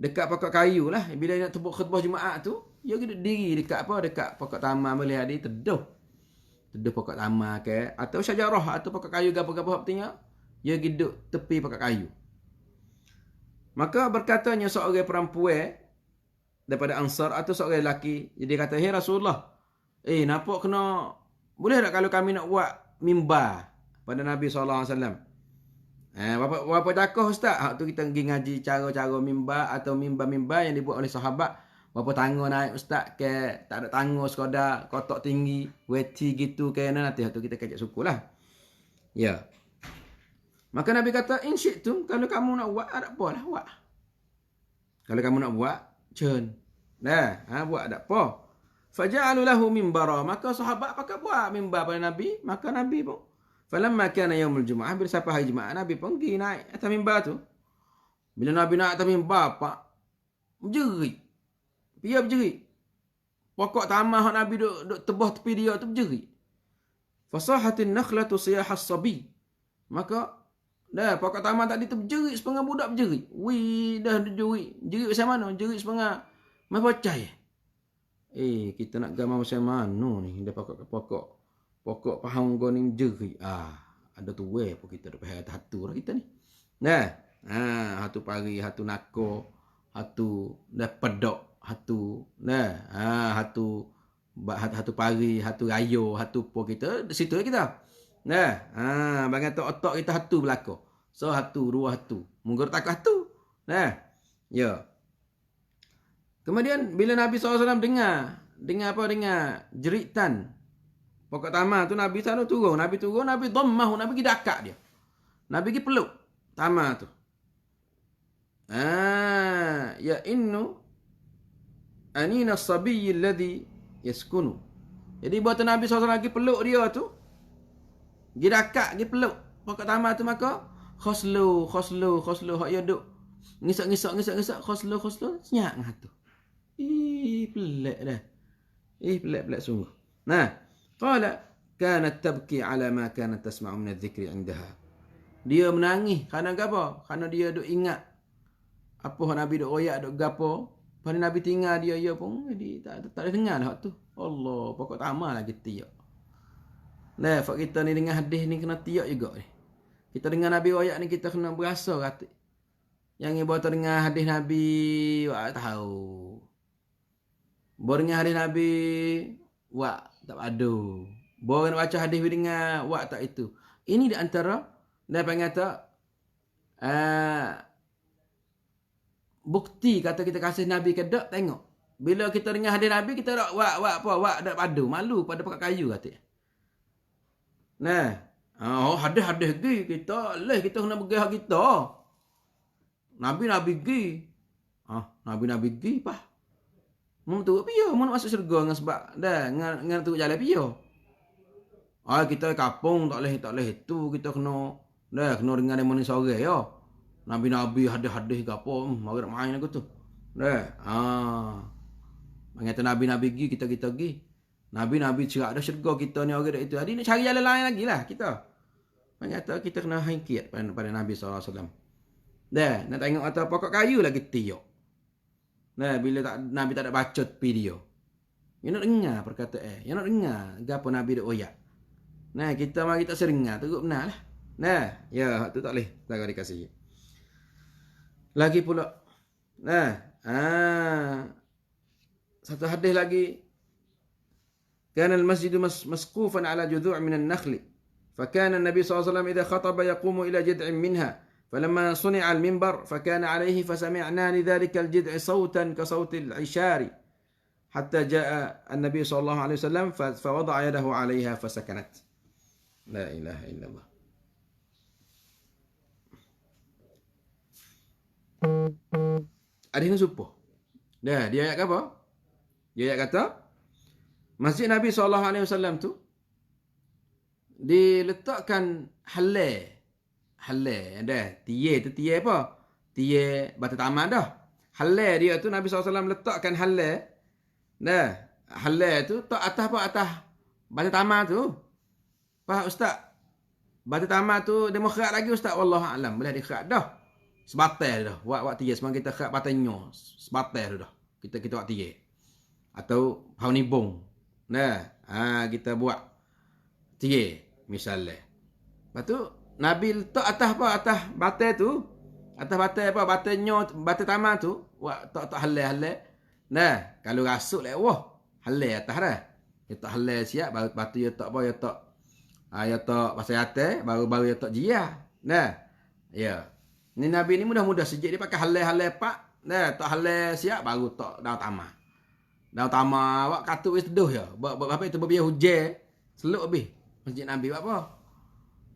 dekat pokok kayu lah. Bila dia nak khutbah Jumaat tu, dia diri dekat apa? Dekat pokok tamar boleh ada teduh. Teduh pokok tamar ke atau syajarah atau pokok kayu gapo-gapo artinya dia duduk tepi pokok kayu. Maka berkatanya seorang perempuan daripada Ansar atau seorang lelaki, jadi kata, "Hey Rasulullah, nampak kena boleh tak kalau kami nak buat mimbar pada Nabi SAW?" Berapa takah ustaz? Tu kita pergi ngaji cara-cara mimbar atau mimbar-mimbar yang dibuat oleh sahabat. Berapa tangga naik ustaz ke tak ada tangga sekadar kotak tinggi, weti gitu ke nanti tu kita kajak sukulah. Ya. Maka Nabi kata, "In syi'tum, kalau kamu nak buat ada apalah buat. Kalau kamu nak buat, cun. Buat ada apa?" Faja'alu lahu mimbara, maka sahabat pakai buat mimbar pada Nabi, maka Nabi pun falamma kana yaumul Jumaah, bila sampai hari Jumaat Nabi pun pergi naik atas mimbar tu. Bila Nabi naik atas mimbar, pak berjerit. Dia berjerit. Pokok tamar Nabi duk tebah tepi dia tu berjerit. Fasahatin nakhlatu siyahas sabi. Maka pokok tamar tadi tu berjerit, setengah budak berjerit. Wih, dah berjerit. Jerit macam mana? Jerit setengah macam kita nak gambar macam mana ni? Dia pokok pahang kau ni jerit. Ada tu pun kita dah pahal hatu lah kita ni. Hatu pari, hatu nako, hatu dah pedok, hatu hatu pari, hatu rayo, hatu po kita di situ kita. Bagi otak kita hatu belako. So hatu, dua hatu. Munggur tak hatu. Ya. Kemudian bila Nabi SAW dengar jeritan pokok tamar tu, Nabi SAW turun, Nabi dhammahu, Nabi pergi dakak dia. Nabi pergi peluk tamar tu. Ya innu anina as-sabiy alladhi yaskunu. Jadi buat Nabi SAW lagi peluk dia tu, pergi dakak, pergi peluk pokok tamar tu, maka khoslu hak ya duk ngisak khoslu senyak ngah tu. Pelik dah. Pelik sungguh. Qala kanat tabki ala ma kanat tasma'u min adh-dhikri 'indaha. Dia menangis kerana apa? Kerana dia duk ingat apa Nabi duk royak duk gapo. Pada Nabi tinggal dia pun jadi tak ada dengar dah tu. Allah, pokok tamar lagi tiak. Fak kita ni dengan hadis ni kena tiak juga ni. Kita dengar Nabi royak ni kita kena berasa kata. Yang ni buat dengar hadis Nabi, wak tahu. Baru dengar hadis Nabi, wak tak padu. Baru nak baca hadis dengar, wak tak itu. Ini di antara, dia panggil tak, bukti kata kita kasih Nabi ke tak, tengok. Bila kita dengar hadis Nabi, kita tak wak tak padu. Malu pada pakai kayu kata. Hadis pergi kita, kita kena pergi hak kita. Nabi pergi. Nabi pergi, pah. Mun tu piyo mun masuk syurga dengan sebab dah dengan tu jalan piyo. Kita kapung tak leh itu kita kena dengan demon ni sore ya. Nabi hadis ke apa mari main aku tu. Mengata Nabi pergi kita pergi. Nabi cerak dah syurga kita ni orang itu. Jadi nak cari jalan lain lagi lah kita. Mengata kita kena hangkit pada Nabi SAW. Nak tengok atas pokok kayu lagi tiok. Bila Nabi tak ada bacot video. You nak dengar perkataan. You nak dengar gapo Nabi duk oyak. Kita mari tak seringar teruk benar lah. Ya, tu tak boleh tak dikasih. Lagi pula. Satu hadis lagi. Kana al-masjidu masqufan ala judhu' min an-nakhli. فكان النبي صلى الله عليه وسلم إذا خطب يقوم إلى جذع منها فلما صنع المنبر فكان عليه فسمعنا لذلك الجذع صوتا كصوت العشار حتى جاء النبي صلى الله عليه وسلم فوضع يده عليها فسكنت. لا إله إلا الله. Ada yang subuh. Dia ayat apa? Dia ayat kata Masjid Nabi SAW tu diletakkan halal dah. Tiye tu tiye apa? Tiye batu taman dah. halal dia tu Nabi SAW letakkan halal. Nah, halal tu tak atas apa atas batu tamar tu. Faham ustaz? Batu tamar tu dia mau kherat lagi ustaz, wallahu alam. Boleh dikherat dah. Sebatal dah. Wak tiga semakin kita kherat patanya. Sebatal dah. Kita wak tiga. Atau hauni bong. Nah, kita buat tiga misalnya. Lepas tu Nabi letak atas apa? Atas batai tu. Atas batai apa? Batai tamar tu. Wak tak halal. Nah, kalau rasuk lah, wah, halal atas dah. Dia tak halal siap, baru batu dia tak apa, dia tak pasal atas, baru dia tak jia. Nah, ya. Ni Nabi ni mudah-mudah sejak dia pakai halal pak. Nah, tak halal siap, baru tak daun tamar. Daun tamar, awak katuk wis teduh ya. Apa itu berbiar hujan, seluk habis masjid Nabi buat apa?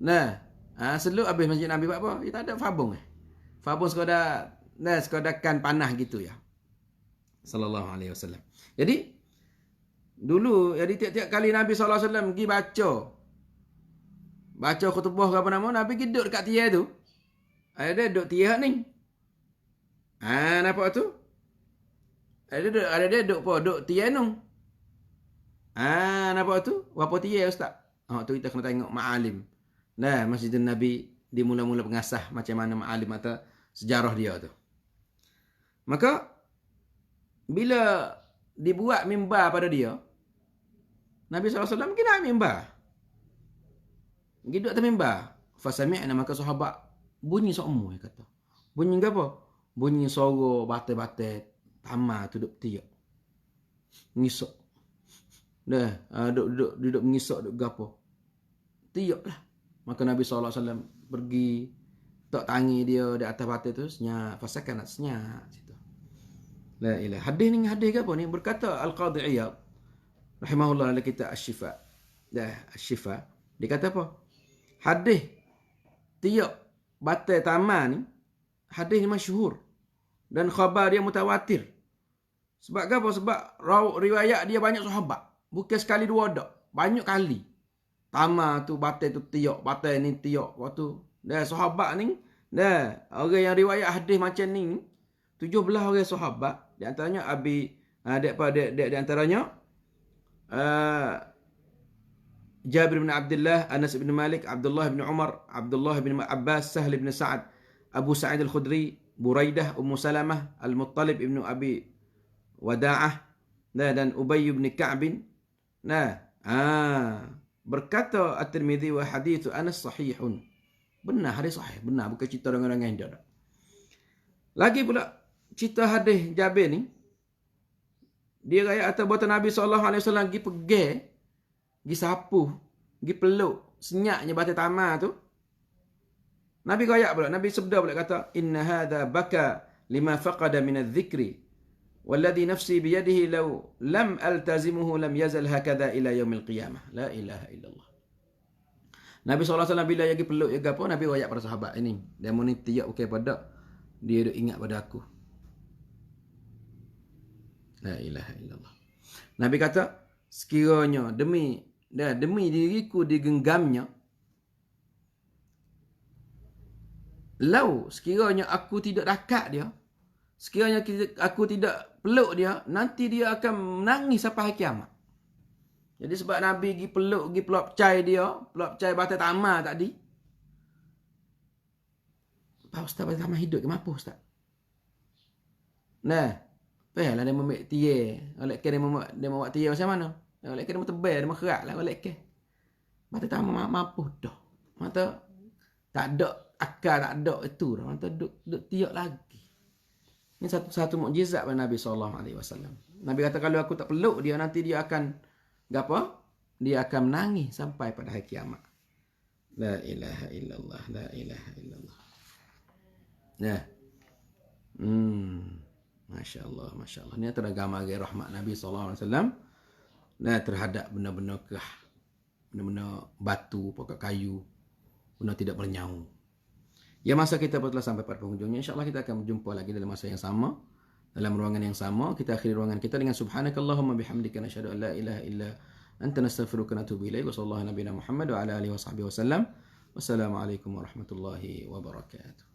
Nah, seluk habis masjid Nabi buat apa? Dia tak ada fabung. Fabung sekadar kan panah gitu ya. Sallallahu alaihi wasallam. Jadi dulu tiap-tiap kali Nabi sallallahu alaihi wasallam pergi baca khutbah ke apa nama, Nabi pergi duduk dekat tiang tu. Ada duduk tiang ni. Nampak tu? Ada dia duduk tiang tu. Nampak tu? Berapa tiang ustaz? Tu kita kena tengok ma'alim. Nah, Masjidun Nabi di mula-mula pengasah macam mana ma'alim atau sejarah dia tu. Maka bila dibuat mimbar pada dia, Nabi SAW pergi naik mimbar. Pergi duduk atas mimbar. Fasami'na, maka sahabat bunyi sokmu, dia kata. Bunyi apa? Bunyi suara batai-batai tamar tu duduk tiak. Ngisok. Duduk mengisok, duduk gapo. Tiak lah. Maka Nabi SAW pergi, tak tangi dia di atas batai tu, senyap. Fasakan nak senyap. La ilah. Hadis ke apa ni? Berkata Al-Qadhi Iyad rahimahullah dalam kitab Asy-Syifa. Asy-Syifa. Dia kata apa? Hadis tiap batai tamar ni, hadis ni masyhur dan khabar dia mutawatir. Sebab apa? Sebab riwayat dia banyak sahabat. Bukan sekali dua dak, banyak kali. Tamar tu batai tu tiap, batai ni tiap. Waktu sahabat ni, orang yang riwayat hadis macam ni 17 orang sahabat. Di antaranya di antaranya Jabir bin Abdullah, Anas bin Malik, Abdullah bin Umar, Abdullah bin Abbas, Sahl bin Sa'ad, Abu Sa'id al-Khudri, Buraidah, Ummu Salamah, Al-Muttalib bin Abi Wada'ah, dan Ubay bin Ka'b. Berkata At-Tirmidzi, wa hadithu Anas sahihun. Benar, hadis sahih, benar, bukan cerita dengan orang lain. Lagi pula cerita hadis Jabir ni, dia kaya atas buatan Nabi SAW pergi sapu, pergi peluk senyaknya batai tamar tu. Nabi kaya pula, Nabi sabda pula kata, inna hadha baka lima faqada min adh-dhikri walladhi nafsi biyadihi law lam altazimuhu lam yazal hakadha ila yaumil qiyamah. La ilaha illallah. Nabi SAW bila pergi peluk juga apa, Nabi kaya pada sahabat ini, dia mau ni tiap pada dia duk ingat pada aku. La ilaha illallah. Nabi kata, sekiranya demi diriku digenggamnya, lau sekiranya aku tidak dekat dia, sekiranya aku tidak peluk dia, nanti dia akan menangis sampai hari kiamat. Jadi sebab Nabi pergi peluk cai dia, peluk cai batai tamar tadi. Pak Ustaz, batai tamar hidup ke apa Ustaz? Lah dia membuat tiye. Oleh dia mau buat tiye macam mana? Oleh dia mau tebal, dia mau kerak lah oleh ke. Mata tamar mampu dah. Mata tak ada akal, tak ada itu dah. Mata duk tiak lagi. Ini satu mukjizat pada Nabi SAW. Nabi kata kalau aku tak peluk dia, nanti dia akan apa? Dia akan menangis sampai pada hari kiamat. La ilaha illallah, la ilaha illallah. Masya Allah, Masya Allah. Ini adalah gambar rahmat Nabi SAW terhadap benda-benda kerah, benda-benda batu, pokok kayu, benda tidak bernyawa. Ya, masa kita telah sampai pada penghujungnya. InsyaAllah kita akan berjumpa lagi dalam masa yang sama, dalam ruangan yang sama. Kita akhiri ruangan kita dengan subhanakallahumma bihamdika nasyhadu an la ilaha illa anta nastaghfiruka wa natubu ilaik. Wa sallallahu nabiyana Muhammad wa ala alihi wa sahbihi wasallam. Wassalamualaikum warahmatullahi wabarakatuh.